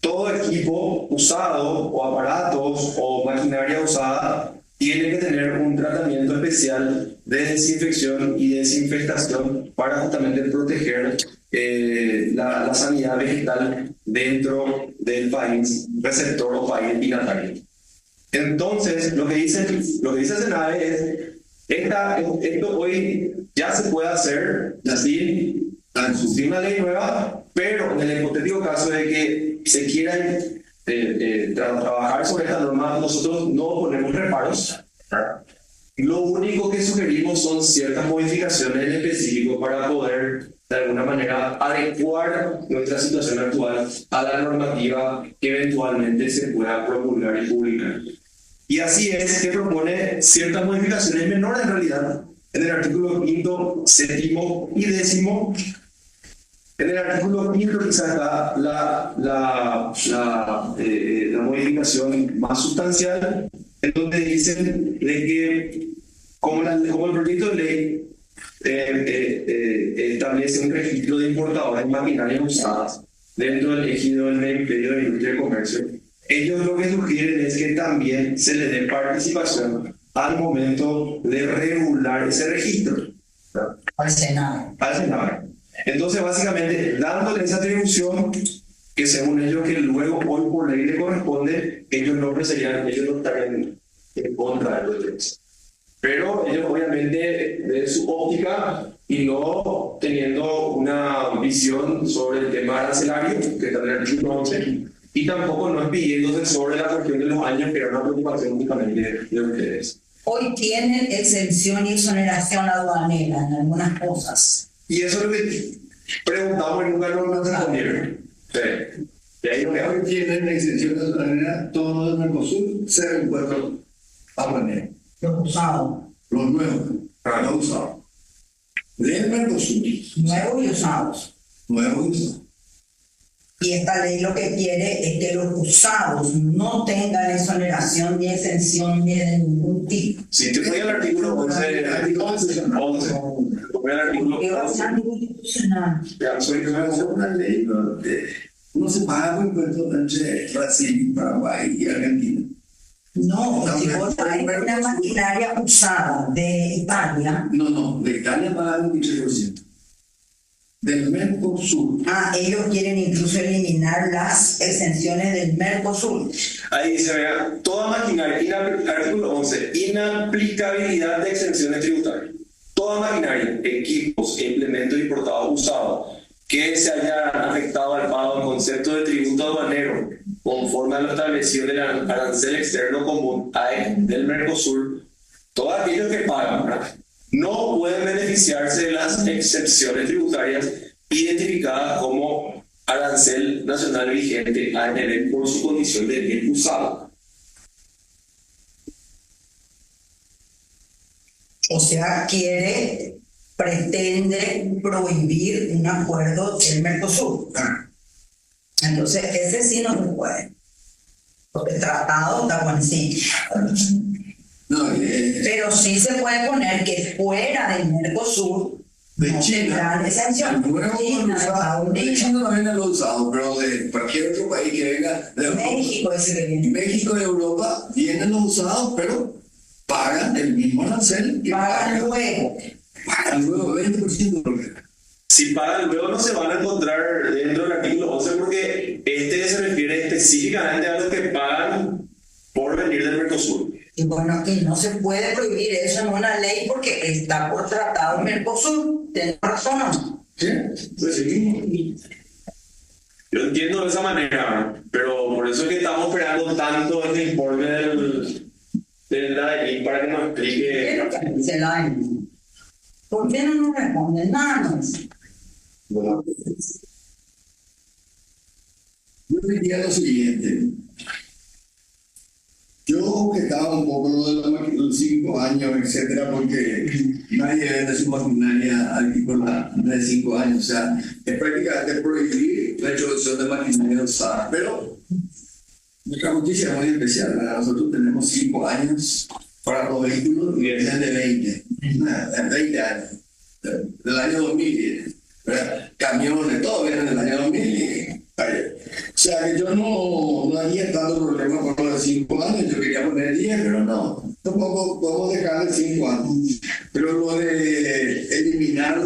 todo equipo usado o aparatos o maquinaria usada tiene que tener un tratamiento especial de desinfección y desinfestación para justamente proteger la sanidad vegetal dentro del país receptor o país destinatario. Entonces, lo que dice el SENAVE es esto hoy ya se puede hacer sin una ley nueva, pero en el hipotético caso de que se quieran trabajar sobre esta norma, nosotros no ponemos reparos. Lo único que sugerimos son ciertas modificaciones en específico para poder de alguna manera adecuar nuestra situación actual a la normativa que eventualmente se pueda promulgar y publicar. Y así es que propone ciertas modificaciones menores en realidad en el artículo 5, 7 y 10. En el artículo 5 quizás está la modificación más sustancial, en donde dicen de que como el proyecto de ley establece un registro de importadores de maquinarias usadas dentro del ejido del Ministerio de Industria y Comercio, ellos lo que sugieren es que también se le dé participación al momento de regular ese registro.
Al Senado.
Al Senado. Entonces, básicamente, dándole esa atribución que según ellos que luego hoy por ley le corresponde, ellos no estarían en contra de los derechos. Pero ellos obviamente de su óptica y no teniendo una visión sobre el tema arancelario, que está en el artículo 11, y tampoco no pidiéndose sobre la cuestión de los años, que era una preocupación únicamente de ustedes.
Hoy tienen exención y exoneración aduanera en algunas cosas.
Y eso es lo que preguntamos y nunca nos respondieron. Sí. Y ahí
Hoy tienen exención aduanera todos los Mercosur, 0 impuestos aduaneros.
Los usados.
Los nuevos, no usados. Del Mercosur.
Nuevos y usados.
Nuevos y usados.
Y esta ley lo que quiere es que los usados no tengan exoneración ni exención ni de ningún tipo.
Si te voy al artículo 11, voy al artículo 11.
Ya, soy una ley donde no se paga impuestos entre Brasil, Paraguay y Argentina.
No, si vos traes una maquinaria usada de Italia.
No, de Italia pagan un 15%. Del Mercosur.
Ellos quieren incluso eliminar las exenciones del Mercosur.
Ahí dice, vea, toda maquinaria, artículo 11, inaplicabilidad de exenciones tributarias. Toda maquinaria, equipos e implementos importados usados que se hayan afectado al pago en concepto de tributo aduanero conforme a lo establecido del arancel externo común AE del Mercosur, todos aquellos que pagan, ¿verdad?, no pueden beneficiarse de las excepciones tributarias identificadas como arancel nacional vigente ANB por su condición de bien usado.
O sea, pretende prohibir un acuerdo del Mercosur. Entonces, ese sí no se puede. Porque el tratado está por encima.
No,
Pero sí se puede poner que fuera del Mercosur
de
no
China,
tendrán exención.
el nuevo
China, Estados
de
Unidos,
China también lo he usado, pero de cualquier otro país que venga de Europa.
México, ese que viene.
México y Europa vienen los usados, pero pagan el mismo arancel que
Pagan luego.
pagan luego 20% por lo
Si pagan luego no se van a encontrar dentro del artículo 11 porque este se refiere específicamente a los que pagan por venir del Mercosur.
Y bueno, y no se puede prohibir eso en una ley porque está por tratado el Mercosur. ¿Tienes razón o no?
¿Sí? Pues seguimos.
Yo entiendo de esa manera, pero por eso es que estamos esperando tanto este informe de la ley para que nos explique.
¿Qué es lo que dice la ANI? ¿Por qué no nos responden nada?
Bueno, yo diría lo siguiente. Yo que estaba un poco lo de los 5 años, etcétera, porque nadie vende su maquinaria agrícola de 5 años. O sea, es prácticamente prohibir la introducción de maquinaria usada. Pero nuestra justicia es muy especial, ¿verdad? Nosotros tenemos 5 años para los vehículos y vienen de 20. De 20 años. Del año 2000. ¿Verdad? Camiones, todo viene del año 2000. O sea que yo no haría tanto problema por los 5 años, yo quería poner 10, pero no, tampoco podemos dejar de 5 años. Pero lo de eliminar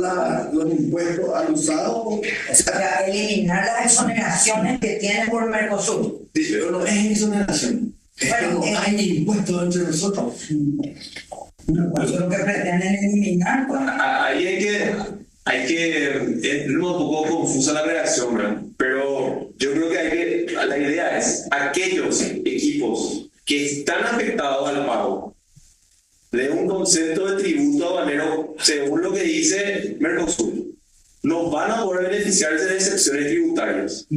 los impuestos al usado,
O sea, eliminar las exoneraciones que tiene por Mercosur.
sí, pero no es exoneración.
Bueno,
No hay impuestos entre nosotros.
Eso es lo que pretenden eliminar. Pues.
Ahí hay que es un poco confusa la redacción, ¿verdad? Pero yo creo que la idea es aquellos equipos que están afectados al pago de un concepto de tributo aduanero, según lo que dice Mercosur, no van a poder beneficiarse de excepciones tributarias.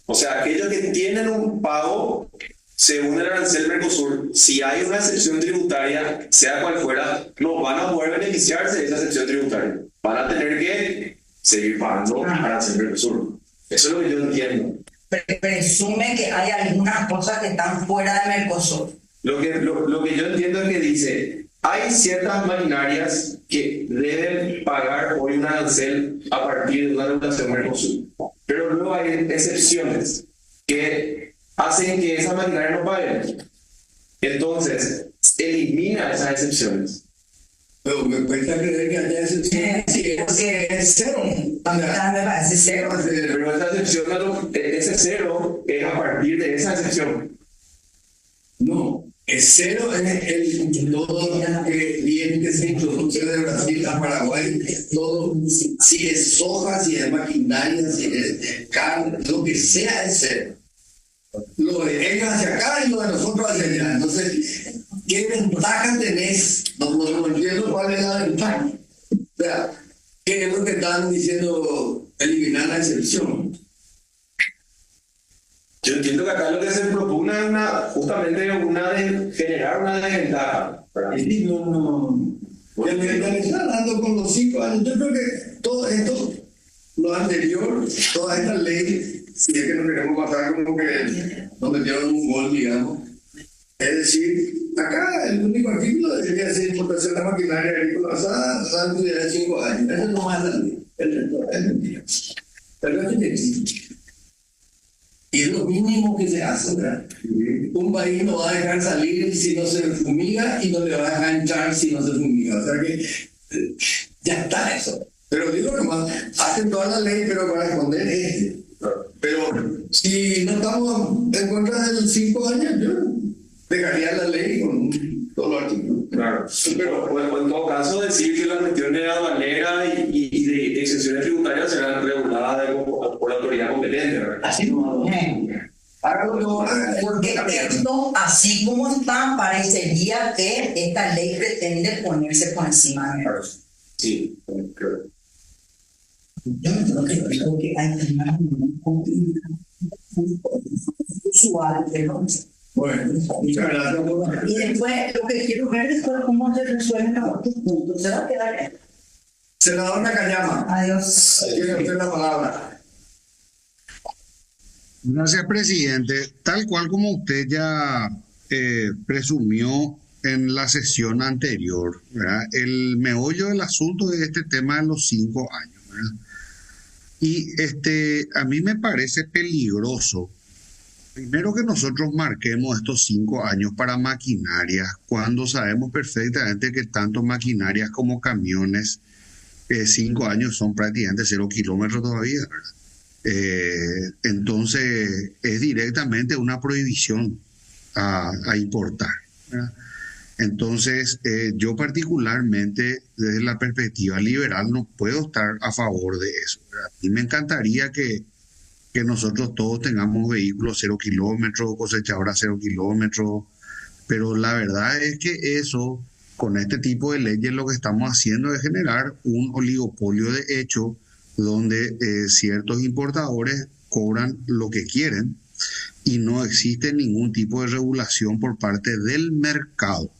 O sea, aquellos que tienen un pago según el arancel Mercosur, si hay una excepción tributaria, sea cual fuera, no van a poder beneficiarse de esa excepción tributaria. Van a tener que seguir pagando arancel Mercosur. Eso es lo que yo entiendo.
Presume que hay algunas cosas que están fuera de Mercosur.
Lo que yo entiendo es que dice, hay ciertas maquinarias que deben pagar hoy un arancel a partir de una regulación Mercosur. Pero luego hay excepciones que hacen que esas maquinarias no paguen. Entonces, elimina esas excepciones.
Pero me cuesta creer que haya excepciones. Sí, es cero.
Me parece cero.
Pero esa excepción, ese cero es a partir de esa excepción.
No, es cero es todo el bien que se introduce de Brasil a Paraguay, todo, si es soja, si es maquinaria, si es carne, lo que sea es cero. Lo de ellos hacia acá y lo de nosotros hacia allá. Entonces, ¿qué ventaja tenés? No entiendo cuál es la ventaja. O sea, ¿qué es lo que están diciendo? Eliminar la excepción.
Yo entiendo que acá lo que se propone es justamente generar una desventaja.
Y no. Me está dando con los 5 años. Yo creo que todo esto, lo anterior, toda esta ley, si es que nos queremos matar como que nos metieron un gol, digamos. Es decir, acá el único artículo debería ser importación de maquinaria agrícola basada antes de 5 años. Eso no más la ley. El resto es mentira. El resto es mentira. Y es lo mínimo que se hace, ¿verdad? Un país no va a dejar salir si no se fumiga y no le va a dejar entrar si no se fumiga. O sea que ya está eso. Pero digo nomás, hacen toda la ley, pero para esconder Pero si no estamos en contra de los 5 años, yo dejaría la ley con todos los artículos.
Claro. Pero en todo caso, decir que las cuestiones aduaneras y de exenciones tributarias serán reguladas por la autoridad competente, ¿verdad?
Así no. Hágalo,
Porque esto, así como está, parecería que esta ley pretende ponerse por encima de Mercosur.
Sí, claro.
Yo no creo que hay una usual, pero
Bueno, muchas gracias por
Y después, lo que quiero ver después cómo se resuelven los otros puntos. Se va a quedar ahí.
Senador Nakayama,
Adiós.
tiene usted la palabra.
Gracias, presidente. Tal cual como usted ya presumió en la sesión anterior, ¿verdad? El meollo del asunto es este tema de los 5 años, ¿verdad? Y a mí me parece peligroso, primero, que nosotros marquemos estos 5 años para maquinarias, cuando sabemos perfectamente que tanto maquinarias como camiones, 5 años son prácticamente 0 kilómetros todavía, ¿verdad? Entonces es directamente una prohibición a importar, ¿verdad? Entonces yo particularmente desde la perspectiva liberal no puedo estar a favor de eso, ¿verdad? Y me encantaría que nosotros todos tengamos vehículos 0 kilómetros, cosechadoras 0 kilómetros, pero la verdad es que eso, con este tipo de leyes, lo que estamos haciendo es generar un oligopolio de hecho donde ciertos importadores cobran lo que quieren y no existe ningún tipo de regulación por parte del mercado,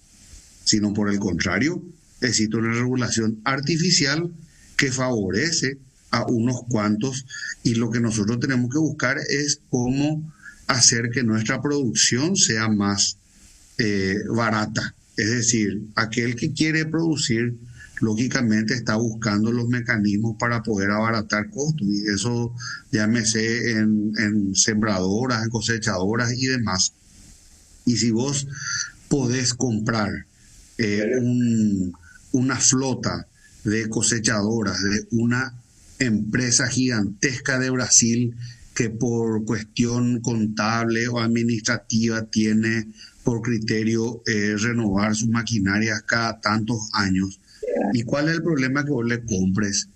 sino por el contrario, existe una regulación artificial que favorece a unos cuantos, y lo que nosotros tenemos que buscar es cómo hacer que nuestra producción sea más barata. Es decir, aquel que quiere producir, lógicamente está buscando los mecanismos para poder abaratar costos, y eso llámese en sembradoras, en cosechadoras y demás. Y si vos podés comprar una flota de cosechadoras de una empresa gigantesca de Brasil que por cuestión contable o administrativa tiene por criterio renovar sus maquinarias cada tantos años. ¿Y cuál es el problema? Que vos le compres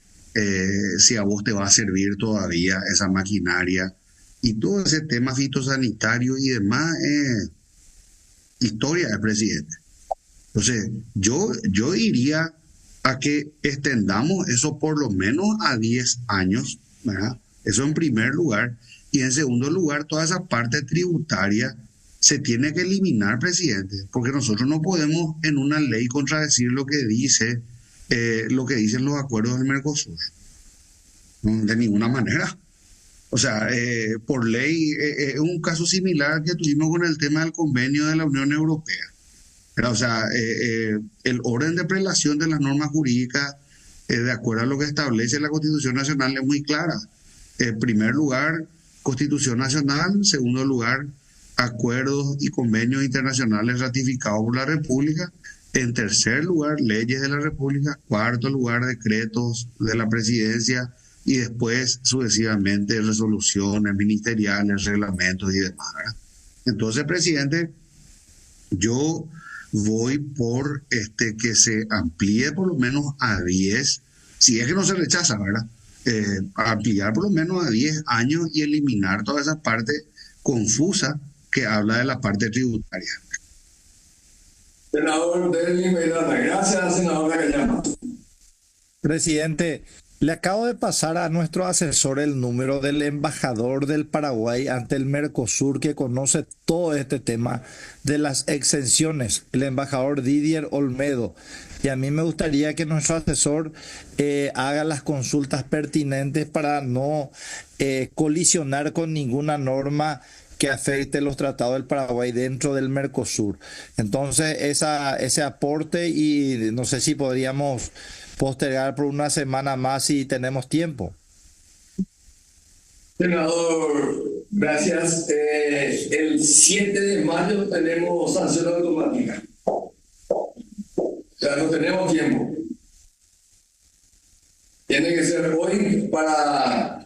si a vos te va a servir todavía esa maquinaria? Y todo ese tema fitosanitario y demás es historia del presidente. Entonces, yo iría a que extendamos eso por lo menos a 10 años, ¿verdad? Eso en primer lugar. Y en segundo lugar, toda esa parte tributaria se tiene que eliminar, presidente, porque nosotros no podemos en una ley contradecir lo que dicen los acuerdos del Mercosur. De ninguna manera. O sea, por ley, es un caso similar que tuvimos con el tema del convenio de la Unión Europea. Pero, o sea, el orden de prelación de las normas jurídicas, de acuerdo a lo que establece la Constitución Nacional, es muy clara. En primer lugar, Constitución Nacional. Segundo lugar, acuerdos y convenios internacionales ratificados por la República. En tercer lugar, leyes de la República. Cuarto lugar, decretos de la Presidencia. Y después, sucesivamente, resoluciones ministeriales, reglamentos y demás, ¿verdad? Entonces, presidente, yo voy por que se amplíe por lo menos a 10, si es que no se rechaza, ¿verdad? Ampliar por lo menos a 10 años y eliminar toda esa parte confusa que habla de la parte tributaria.
Senador Delny Medrano, gracias, senador Nakayama.
Presidente, le acabo de pasar a nuestro asesor el número del embajador del Paraguay ante el Mercosur, que conoce todo este tema de las exenciones, el embajador Didier Olmedo. Y a mí me gustaría que nuestro asesor haga las consultas pertinentes para no colisionar con ninguna norma que afecte los tratados del Paraguay dentro del Mercosur. Entonces, ese aporte, y no sé si podríamos postergar por una semana más si tenemos tiempo.
Senador, gracias. El 7 de mayo tenemos sanción automática. O sea, no tenemos tiempo. Tiene que ser hoy para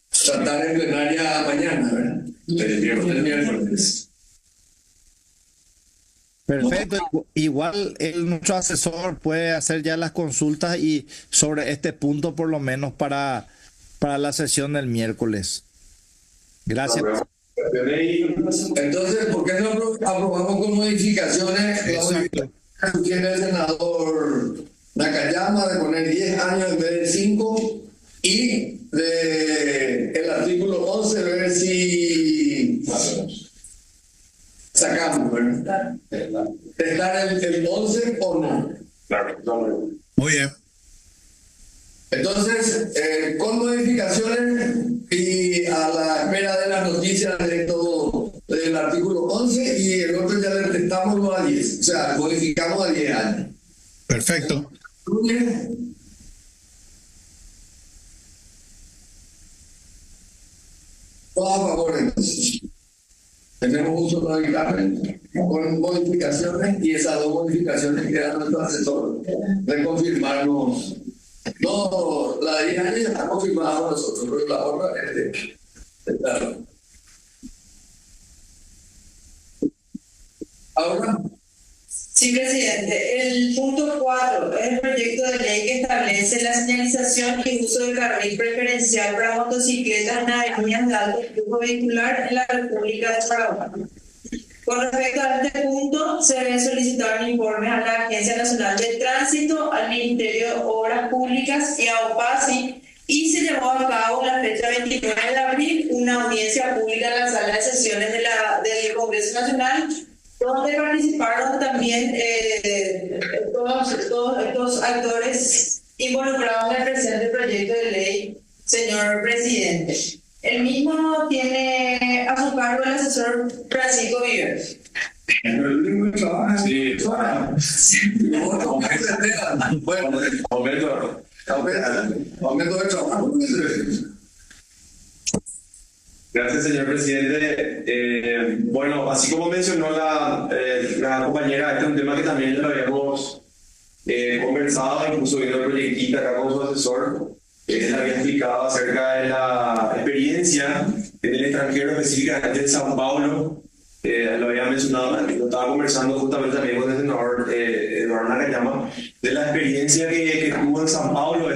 tratar en plenaria mañana, ¿verdad? El miércoles.
Perfecto. Igual nuestro asesor puede hacer ya las consultas y sobre este punto por lo menos para la sesión del miércoles. Gracias.
Entonces, ¿por qué no aprobamos con modificaciones? Tiene el senador Nakayama de poner 10 años en vez de 5, y el artículo 11 ver si sacamos, ¿verdad? ¿Estar el 11 o no?
Claro, no.
Muy bien.
Entonces, con modificaciones y a la espera de las noticias de todo del artículo 11 y el otro ya le restamos a 10, o sea, modificamos a 10 años.
Perfecto.
Todos a favor, entonces. Tenemos un solo dictamen con modificaciones y esas dos modificaciones quedan nuestro asesor de confirmarnos. No, la de 10 años ya está confirmada por nosotros, pero la otra es de claro. Ahora.
Sí, presidente. El punto 4 es el proyecto de ley que establece la señalización y uso del carril preferencial para motocicletas en avenidas de alto flujo vehicular en la República de Paraguay. Con respecto a este punto, se deben solicitar informes a la Agencia Nacional de Tránsito, al Ministerio de Obras Públicas y a OPASI, y se llevó a cabo la fecha 29 de abril una audiencia pública en la sala de sesiones del Congreso Nacional, donde participaron también todos estos actores involucrados en el presente proyecto de ley, señor presidente. El mismo tiene a su cargo el asesor Francisco Viveros.
Sí.
Bueno, aumento de trabajo.
Gracias, señor presidente. Bueno, así como mencionó la compañera, este es un tema que también lo habíamos conversado, incluso viendo el proyectito acá con su asesor. Él había explicado acerca de la experiencia en el extranjero, específicamente en Sao Paulo. Lo había mencionado, lo estaba conversando justamente también con el senador Eduardo Nakayama, de la experiencia que tuvo en Sao Paulo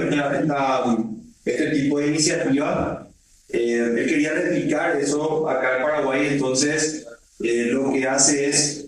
este tipo de iniciativa. Él quería replicar eso acá en Paraguay, entonces lo que hace es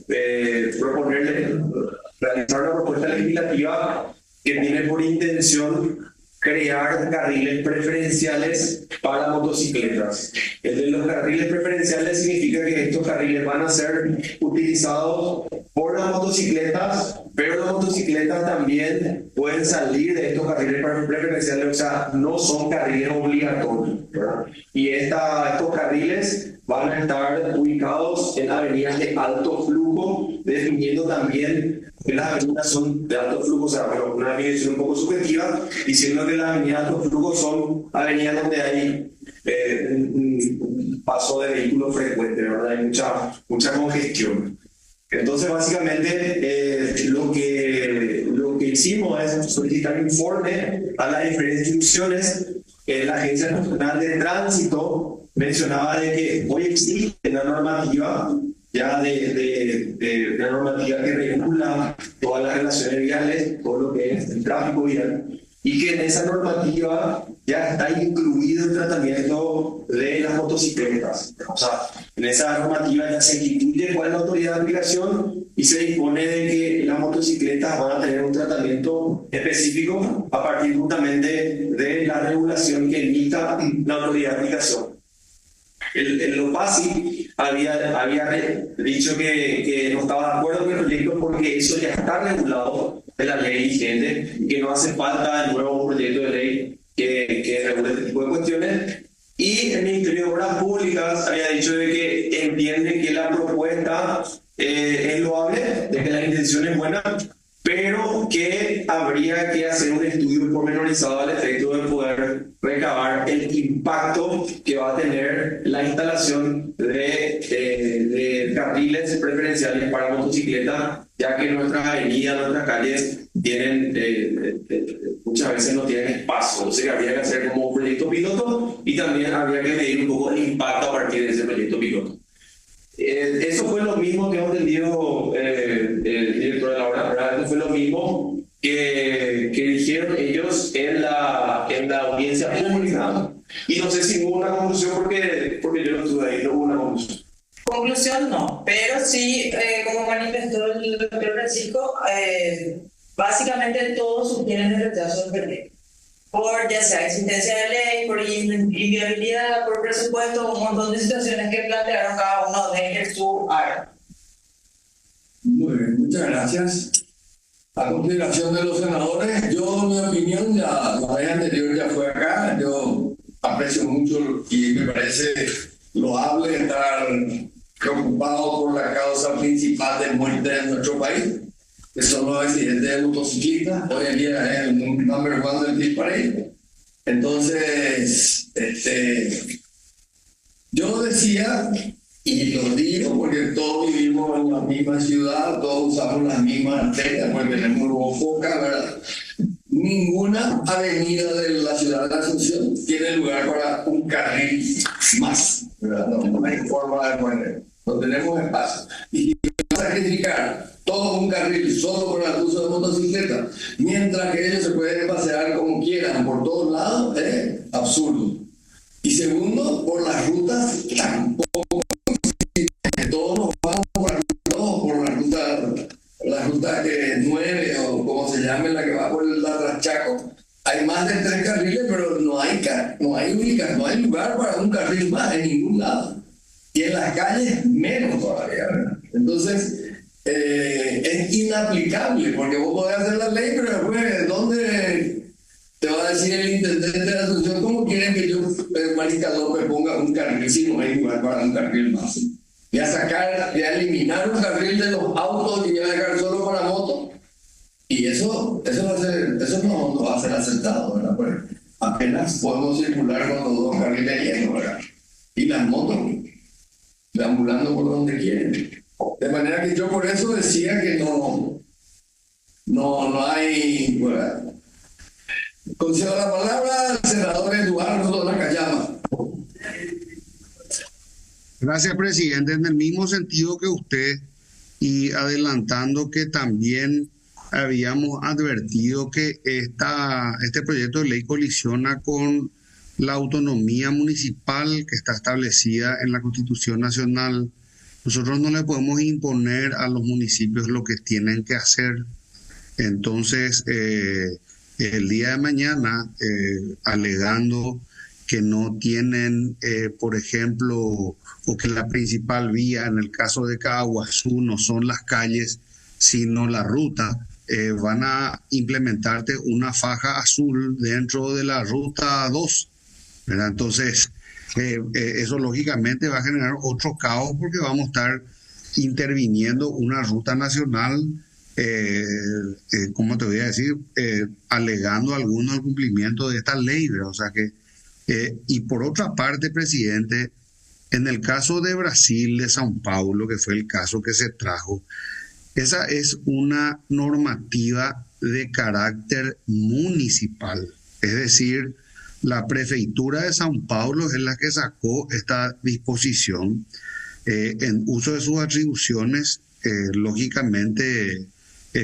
realizar una propuesta legislativa que tiene por intención crear carriles preferenciales para motocicletas. El de los carriles preferenciales significa que estos carriles van a ser utilizados por las motocicletas, pero las motocicletas también pueden salir de estos carriles preferenciales, o sea, no son carriles obligatorios, ¿verdad? Y estos carriles van a estar ubicados en avenidas de alto flujo, definiendo también que las avenidas son de alto flujo, o sea, bueno, una definición un poco subjetiva, diciendo que las avenidas de alto flujo son avenidas donde hay un paso de vehículos frecuente, ¿verdad? Hay mucha congestión. Entonces, básicamente, lo que hicimos es solicitar informe a las diferentes instituciones. La Agencia Nacional de Tránsito mencionaba de que hoy existe una normativa ya de una normativa que regula todas las relaciones viales, todo lo que es el tráfico vial, y que en esa normativa ya está incluido el tratamiento de las motocicletas. O sea, en esa normativa ya se instituye cuál es la autoridad de aplicación y se dispone de que las motocicletas van a tener un tratamiento específico a partir justamente de la regulación que emita la autoridad de aplicación. El OPASI había dicho que no estaba de acuerdo con el proyecto porque eso ya está regulado de la ley vigente y que no hace falta el nuevo proyecto de ley que regule este tipo de cuestiones. Y el Ministerio de Obras Públicas había dicho de que entiende que la propuesta es loable, de que la intención es buena, pero que habría que hacer un estudio pormenorizado al efecto de poder recabar el impacto que va a tener la instalación de carriles preferenciales para motocicletas, ya que nuestras avenidas, nuestras calles tienen, muchas veces no tienen espacio. Entonces habría que hacer como un proyecto piloto y también habría que medir un poco el impacto a partir de ese proyecto piloto. Eso fue lo mismo que ha entendido el director de la obra, ¿verdad? Eso fue lo mismo que dijeron ellos en la audiencia pública. Y no sé si hubo una conclusión porque yo no estuve ahí, no hubo una conclusión.
Conclusión no, pero sí, como manifestó el doctor Francisco, básicamente todos sostienen el rechazo del proyecto. Por ya sea existencia de ley, por inviabilidad, por presupuesto, un montón de situaciones que plantearon cada uno de su área.
Muy bien, muchas gracias. A consideración de los senadores, yo mi opinión ya la vez anterior ya fue acá, yo aprecio mucho y me parece loable estar preocupado por la causa principal de muerte en nuestro país, que son los accidentes de motociclistas. Hoy en día es el number one del disparate. Entonces, yo decía, y lo digo porque todos vivimos en la misma ciudad, todos usamos las mismas arterias, porque tenemos Boca, ¿verdad? Ninguna avenida de la ciudad de Asunción tiene lugar para un carril más, ¿verdad? No hay forma de poner, no tenemos espacio. Y sacrificar todo un carril solo por el uso de motocicleta, mientras que ellos se pueden pasear como quieran por todos lados, es absurdo. Y segundo, por las rutas tampoco, que todos nos vamos por la ruta que 9 o como se llame, la que va por el Latrachaco. Hay más de 3 carriles, pero no hay lugar para un carril más en ningún lado. Y en las calles menos todavía, ¿verdad? Entonces, es inaplicable, porque vos podés hacer la ley, pero después, ¿dónde te va a decir el intendente de Asunción cómo quieren que yo, Marica López, ponga un carril si no hay lugar para un carril más? Y a eliminar un carril de los autos y a dejar solo para motos. Y eso no va a ser aceptado, ¿verdad? Porque apenas podemos circular con los 2 carriles llenos, ¿verdad? Y las motos deambulando por donde quieren. De manera que yo por eso decía que no hay, ¿verdad? Concedo la palabra al senador Eduardo Nakayama.
Gracias, presidente. En el mismo sentido que usted, y adelantando que también habíamos advertido que este proyecto de ley colisiona con la autonomía municipal que está establecida en la Constitución Nacional. Nosotros no le podemos imponer a los municipios lo que tienen que hacer. Entonces, el día de mañana, alegando que no tienen, por ejemplo, o que la principal vía en el caso de Caguazú no son las calles, sino la ruta, van a implementarte una faja azul dentro de la ruta 2, ¿verdad? Entonces, eso lógicamente va a generar otro caos porque vamos a estar interviniendo una ruta nacional, ¿cómo te voy a decir? Alegando alguno al cumplimiento de esta ley, ¿verdad? O sea que, y por otra parte, presidente, en el caso de Brasil, de São Paulo, que fue el caso que se trajo, esa es una normativa de carácter municipal, es decir, la prefeitura de São Paulo es la que sacó esta disposición en uso de sus atribuciones, lógicamente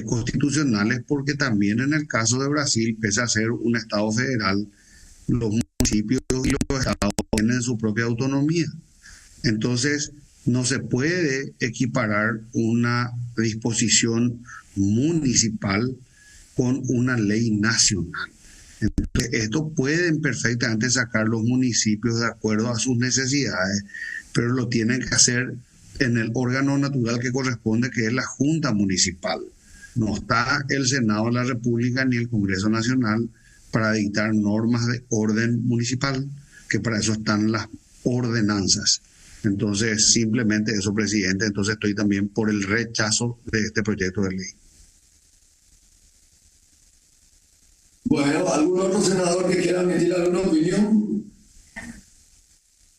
constitucionales, porque también en el caso de Brasil, pese a ser un Estado federal, los municipios y los estados tienen su propia autonomía. Entonces, no se puede equiparar una disposición municipal con una ley nacional. Entonces, esto pueden perfectamente sacar los municipios de acuerdo a sus necesidades, pero lo tienen que hacer en el órgano natural que corresponde, que es la Junta Municipal. No está el Senado de la República ni el Congreso Nacional para dictar normas de orden municipal, que para eso están las ordenanzas. Entonces, simplemente eso, presidente. Entonces, estoy también por el rechazo de este proyecto de ley.
Bueno, ¿algún otro senador que quiera emitir alguna opinión?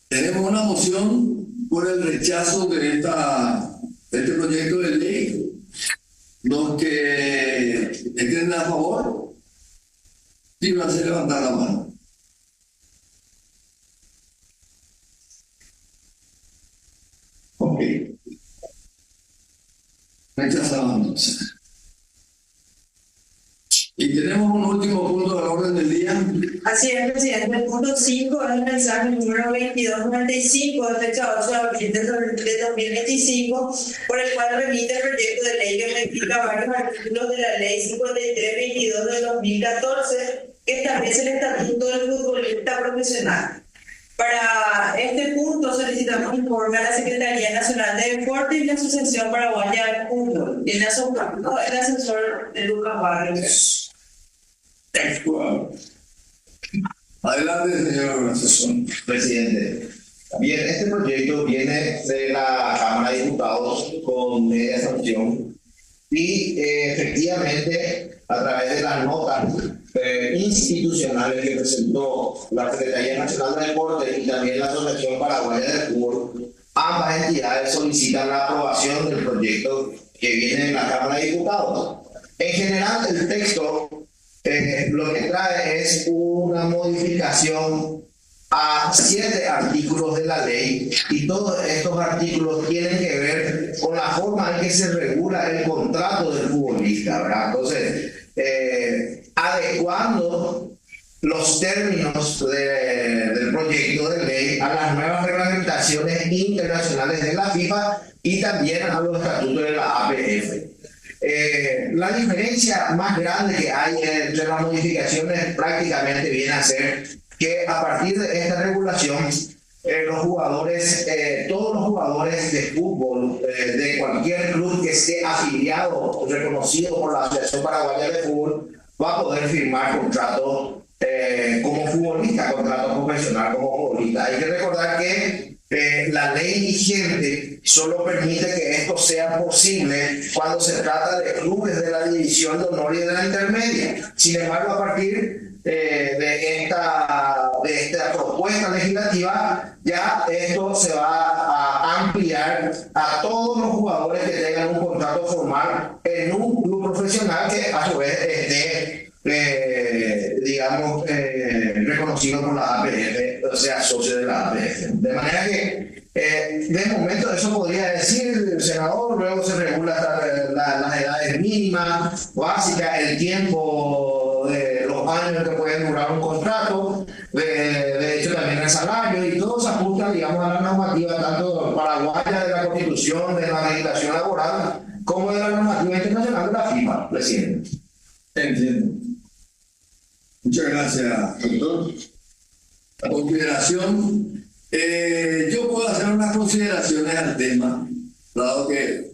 Tenemos una moción por el rechazo de este proyecto de ley. Los que estén a favor, díganse levantar la mano. Ok. Rechazamos. Y tenemos un último punto de la orden del día.
Así es, presidente. El punto 5 es el mensaje número 2295 de fecha 8 de abril de 2025, por el cual remite el proyecto de ley que modifica varios artículos de la ley 5322 de 2014, que establece el estatuto del futbolista profesional. Para este punto solicitamos informe a la Secretaría Nacional de Deporte y la Asociación Paraguaya de Fútbol. Tiene a su cargo el asesor de Lucas Barrios.
Adelante, señor asesor.
Presidente. Bien, este proyecto viene de la Cámara de Diputados con media sanción y efectivamente a través de las notas institucionales que presentó la Secretaría Nacional de Deporte y también la Asociación Paraguaya de Fútbol, ambas entidades solicitan la aprobación del proyecto que viene de la Cámara de Diputados. En general, el texto lo que trae es una modificación a 7 artículos de la ley, y todos estos artículos tienen que ver con la forma en que se regula el contrato del futbolista, ¿verdad? Entonces, adecuando los términos del proyecto de ley a las nuevas reglamentaciones internacionales de la FIFA y también a los estatutos de la APF. La diferencia más grande que hay entre las modificaciones prácticamente viene a ser que a partir de esta regulación los jugadores, todos los jugadores de fútbol de cualquier club que esté afiliado o reconocido por la Asociación Paraguaya de Fútbol va a poder firmar contratos como futbolista, contrato profesional como futbolista. Hay que recordar que la ley vigente solo permite que esto sea posible cuando se trata de clubes de la división de honor y de la intermedia. Sin embargo, a partir de esta propuesta legislativa, ya esto se va a ampliar a todos los jugadores que tengan un contrato formal en un club profesional que a su vez esté reconocido por la APF, o sea, socio de la APF. De manera que de momento eso podría decir el senador, luego se regula las edades mínimas, básicas, el tiempo de los años que puede durar un contrato, de hecho también el salario, y todo se ajusta, digamos, a la normativa tanto paraguaya de la Constitución, de la legislación laboral, como de la normativa internacional de la FIFA, presidente.
Entiendo. Muchas gracias, doctor. La consideración, yo puedo hacer unas consideraciones al tema, dado que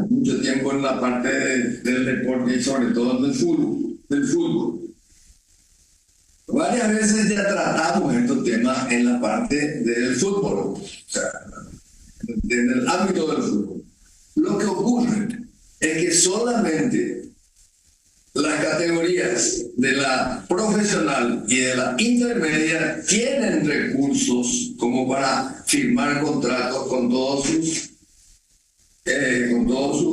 mucho tiempo en la parte del deporte y sobre todo del fútbol. Varias veces ya tratamos estos temas en la parte del fútbol, o sea, en el ámbito del fútbol. Lo que ocurre es que solamente las categorías de la profesional y de la intermedia tienen recursos como para firmar contratos con todos sus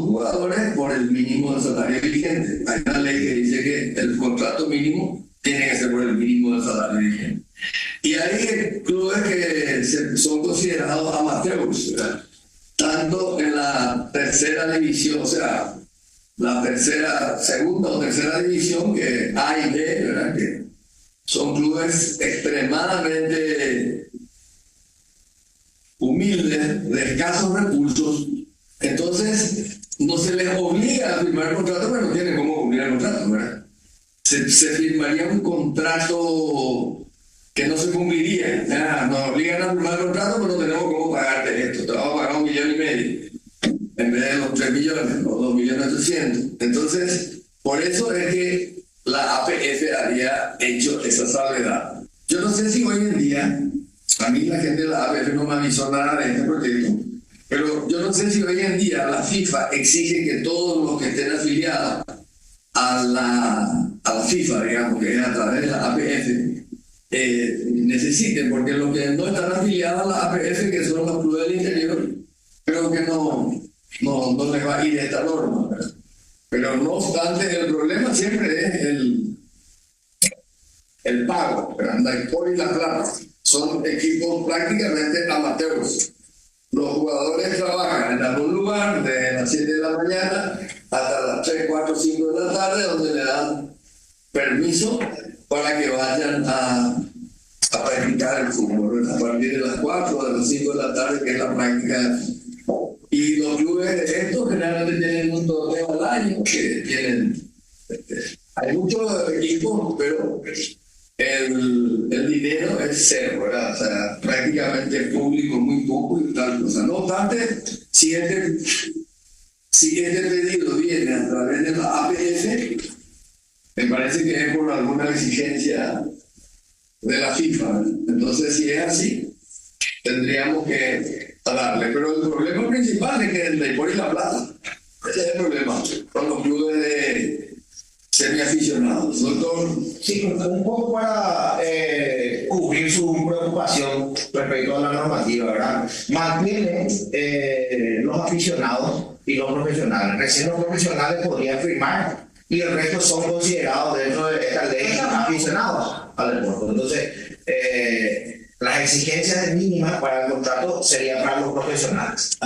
jugadores por el mínimo de salario vigente. Hay una ley que dice que el contrato mínimo tiene que ser por el mínimo de salario vigente. Y hay clubes que son considerados amateurs, ¿verdad? Tanto en la tercera división, o sea, la segunda o tercera división, que A y B, ¿verdad? Que son clubes extremadamente humildes, de escasos recursos. Entonces, no se les obliga a firmar contrato, pero no tienen cómo cumplir el contrato, ¿verdad? Se firmaría un contrato que no se cumpliría. Nos obligan a firmar el contrato, pero no tenemos cómo pagarte esto. Te vamos a pagar 1,5 millones en vez de los 3 millones o 2.800.000. Entonces, por eso es que la APF había hecho esa salvedad. Yo no sé si hoy en día, a mí la gente de la APF no me avisó nada de este proyecto, pero yo no sé si hoy en día la FIFA exige que todos los que estén afiliados a la FIFA, digamos, que es a través de la APF, necesiten, porque los que no están afiliados a la APF, que son los clubes del interior, creo que no les va a ir esta norma, ¿verdad? Pero no obstante, el problema siempre es el pago, ¿verdad? Y la plata son equipos prácticamente amateurs. Los jugadores trabajan en algún lugar de las 7 de la mañana hasta las 3, 4, 5 de la tarde, donde le dan permiso para que vayan a practicar el fútbol, a partir de las 4 o de las 5 de la tarde, que es la práctica. Y los clubes de estos generalmente tienen un torneo al año, que tienen, hay muchos equipos, pero el dinero es cero, ¿verdad? O sea, prácticamente público muy poco y tal cosa. No obstante, si este pedido viene a través de la APF, me parece que es por alguna exigencia de la FIFA, ¿verdad? Entonces, si es así, tendríamos que darle. Pero el problema principal es que le ponen la plata. Ese es el problema con los clubes de semiaficionados. Doctor.
Sí, un poco para cubrir su preocupación respecto a la normativa, ¿verdad? Mantiene los aficionados y los profesionales. Recién los profesionales podrían firmar y el resto son considerados dentro de esta ley aficionados al deporte. Entonces, las exigencias mínimas para el contrato serían para los profesionales.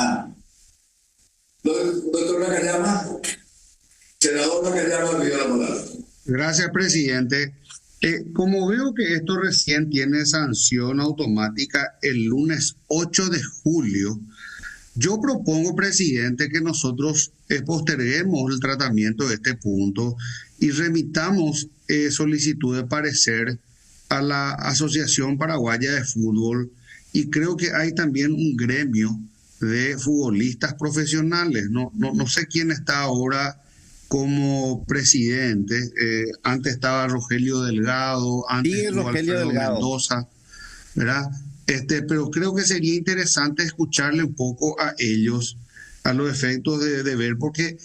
Doctor Nakayama, senador Nakayama, pidió la palabra.
Gracias, presidente. Como veo que esto recién tiene sanción automática el lunes 8 de julio, yo propongo, presidente, que nosotros posterguemos el tratamiento de este punto y remitamos solicitud de parecer a la Asociación Paraguaya de Fútbol, y creo que hay también un gremio de futbolistas profesionales. No sé quién está ahora como presidente. Antes estaba Rogelio Delgado, antes estuvo Alfredo Mendoza, ¿verdad? Pero creo que sería interesante escucharle un poco a ellos, a los efectos de ver, porque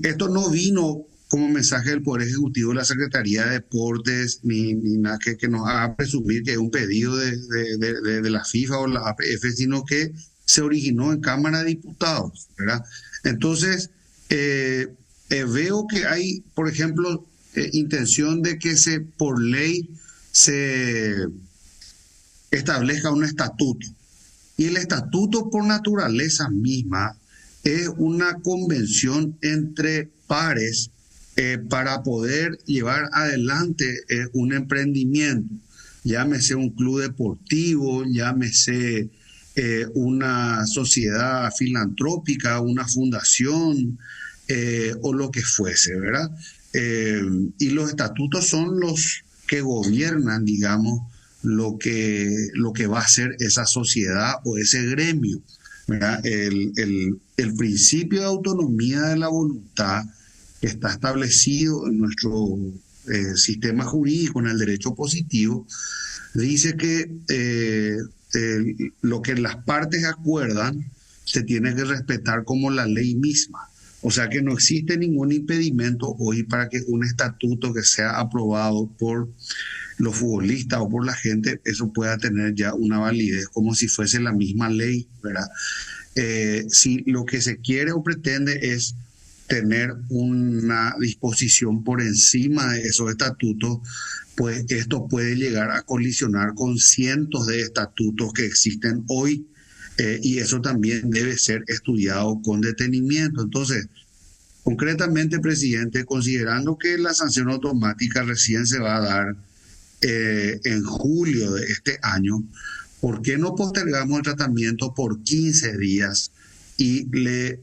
esto no vino como mensaje del Poder Ejecutivo de la Secretaría de Deportes, ni nada que nos haga presumir que es un pedido de la FIFA o la APF, sino que se originó en Cámara de Diputados, ¿verdad? Entonces, veo que hay, por ejemplo, intención de que por ley se establezca un estatuto. Y el estatuto, por naturaleza misma, es una convención entre pares para poder llevar adelante un emprendimiento, llámese un club deportivo, llámese una sociedad filantrópica, una fundación o lo que fuese, ¿verdad? Y los estatutos son los que gobiernan, digamos, lo que va a ser esa sociedad o ese gremio, ¿verdad? El principio de autonomía de la voluntad que está establecido en nuestro sistema jurídico, en el derecho positivo, dice que lo que las partes acuerdan se tiene que respetar como la ley misma. O sea que no existe ningún impedimento hoy para que un estatuto que sea aprobado por los futbolistas o por la gente, eso pueda tener ya una validez como si fuese la misma ley, ¿verdad? Si lo que se quiere o pretende es tener una disposición por encima de esos estatutos, pues esto puede llegar a colisionar con cientos de estatutos que existen hoy, y eso también debe ser estudiado con detenimiento. Entonces, concretamente, presidente, considerando que la sanción automática recién se va a dar en julio de este año, ¿por qué no postergamos el tratamiento por 15 días y le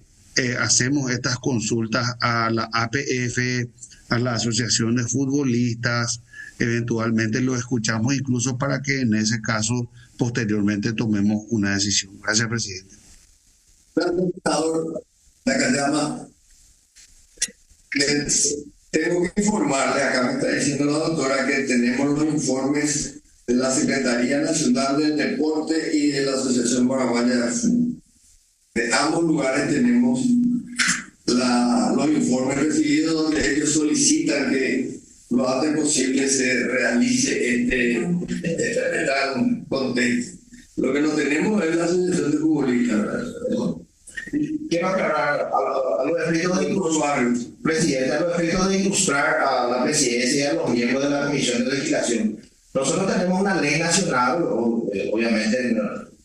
hacemos estas consultas a la APF, a la Asociación de Futbolistas, eventualmente lo escuchamos incluso para que en ese caso posteriormente tomemos una decisión? Gracias, presidente.
Senador Nakayama, tengo que informarle, acá me está diciendo la doctora, que tenemos los informes de la Secretaría Nacional del Deporte y de la Asociación Paraguaya de Fútbol. De ambos lugares tenemos los informes recibidos donde ellos solicitan que lo antes posible se realice este gran contexto. Lo que no tenemos es la Asociación de Futbolistas, ¿verdad?
Quiero aclarar a los efectos de ilustrar, presidente, a los efectos de ilustrar a la presidencia y a los miembros de la Comisión de Legislación. Nosotros tenemos una ley nacional, obviamente en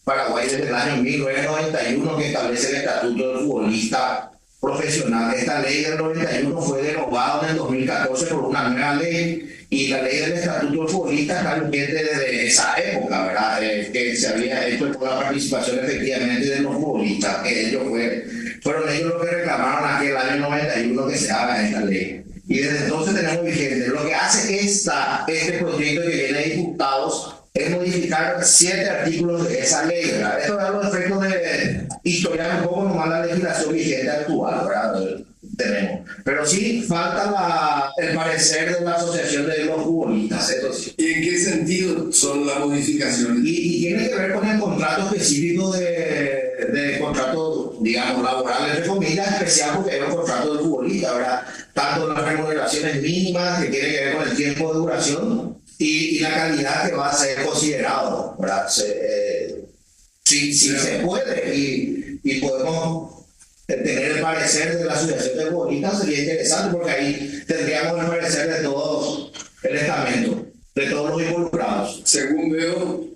Paraguay desde el año 1991, que establece el estatuto del futbolista profesional. Esta ley del 91 fue derogada en el 2014 por una nueva ley, y la ley del estatuto del futbolista está vigente desde esa época, ¿verdad? Que se había hecho por la participación efectivamente de los futbolistas, que ellos fueron ellos los que reclamaron aquel año 91 que se haga esta ley. y desde entonces tenemos vigente. Lo que hace este proyecto que viene de diputados es modificar 7 artículos de esa ley, ¿verdad? Esto da los efectos de historiar un poco nomás la legislación vigente actual, ¿verdad? Tenemos. Pero sí falta el parecer de la Asociación de los Futbolistas, eso sí.
¿Y en qué sentido son las modificaciones?
Y tiene que ver con el contrato específico de contrato, digamos, laboral, entre comillas, especial porque es un contrato del futbolista, ¿verdad? Tanto las remuneraciones mínimas, que tiene que ver con el tiempo de duración, y la calidad que va a ser considerado, ¿verdad? Sí, se puede, y podemos tener el parecer de la Asociación de Futbolistas, sería interesante, porque ahí tendríamos el parecer de todos el estamento, de todos los involucrados.
Según veo,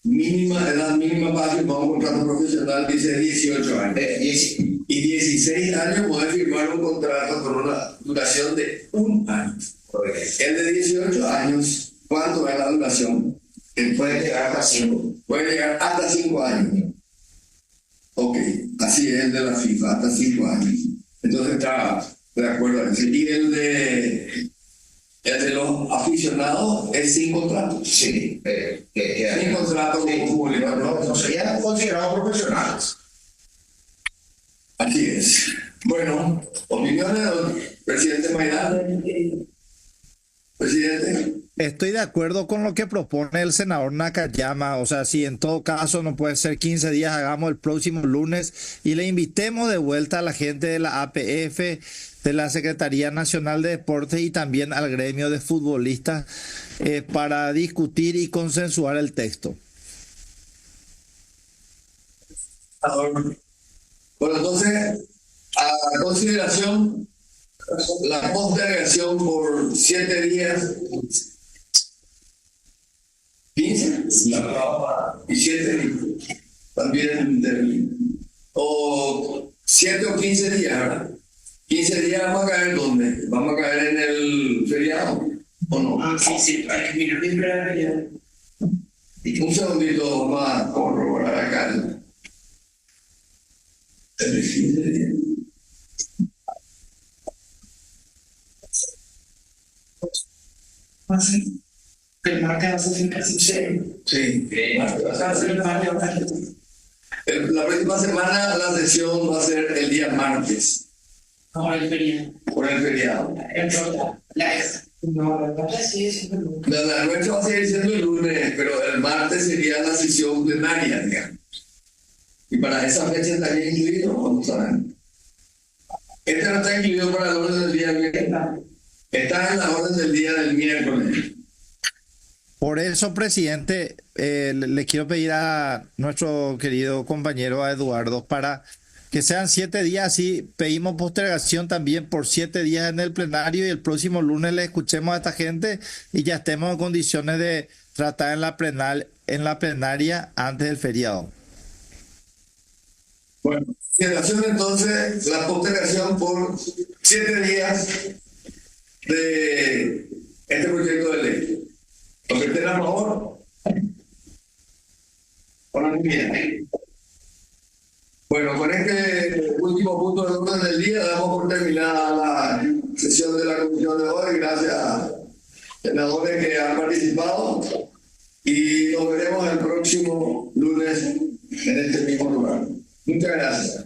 edad mínima para firmar un contrato profesional dice 18 años. Y 16 años puede firmar un contrato con una duración de 1 año. El de 18 años, ¿cuánto es la duración?
Puede llegar hasta 5.
Puede llegar hasta 5 años. Ok, así es el de la FIFA, hasta 5 años. Entonces está de acuerdo a eso. Y el de los aficionados es sin contrato.
Sí,
sin contrato con público.
No serían considerados profesionales.
Así es. Bueno, opiniones del presidente Maidana. Presidente.
Estoy de acuerdo con lo que propone el senador Nakayama, o sea, si en todo caso no puede ser 15 días, hagamos el próximo lunes y le invitemos de vuelta a la gente de la APF, de la Secretaría Nacional de Deportes y también al gremio de futbolistas para discutir y consensuar el texto.
Bueno, entonces, a consideración, la postergación por 7 días, 15 y 7 días, también, o 7 o 15 días, ¿verdad? 15 días vamos a caer ¿dónde? ¿Vamos a caer en el feriado o no?
Sí, para que mire bien feriado.
Un segundito más a corroborar acá. El 15 días.
El martes va a ser casi serio.
Sí.
Va a ser el martes.
La próxima semana la sesión va a ser el día martes.
No, el feriado.
Por el feriado.
La ex. No, la verdad sí es el lunes.
La nuestra va a seguir siendo el lunes, pero el martes sería la sesión plenaria, digamos. Y para esa fecha estaría incluido, ¿cómo saben? Este no está incluido para la orden del día miércoles. Está en la orden del día del miércoles.
Por eso, presidente, le quiero pedir a nuestro querido compañero, a Eduardo, para que sean 7 días, así pedimos postergación también por 7 días en el plenario y el próximo lunes le escuchemos a esta gente y ya estemos en condiciones de tratar en la plenaria antes del feriado.
Bueno, consideración entonces la postergación por 7 días de este proyecto de ley. ¿Los que estén a favor? Bueno, con este último punto del orden del día damos por terminada la sesión de la comisión de hoy. Gracias a senadores que han participado y nos veremos el próximo lunes en este mismo lugar. Muchas gracias.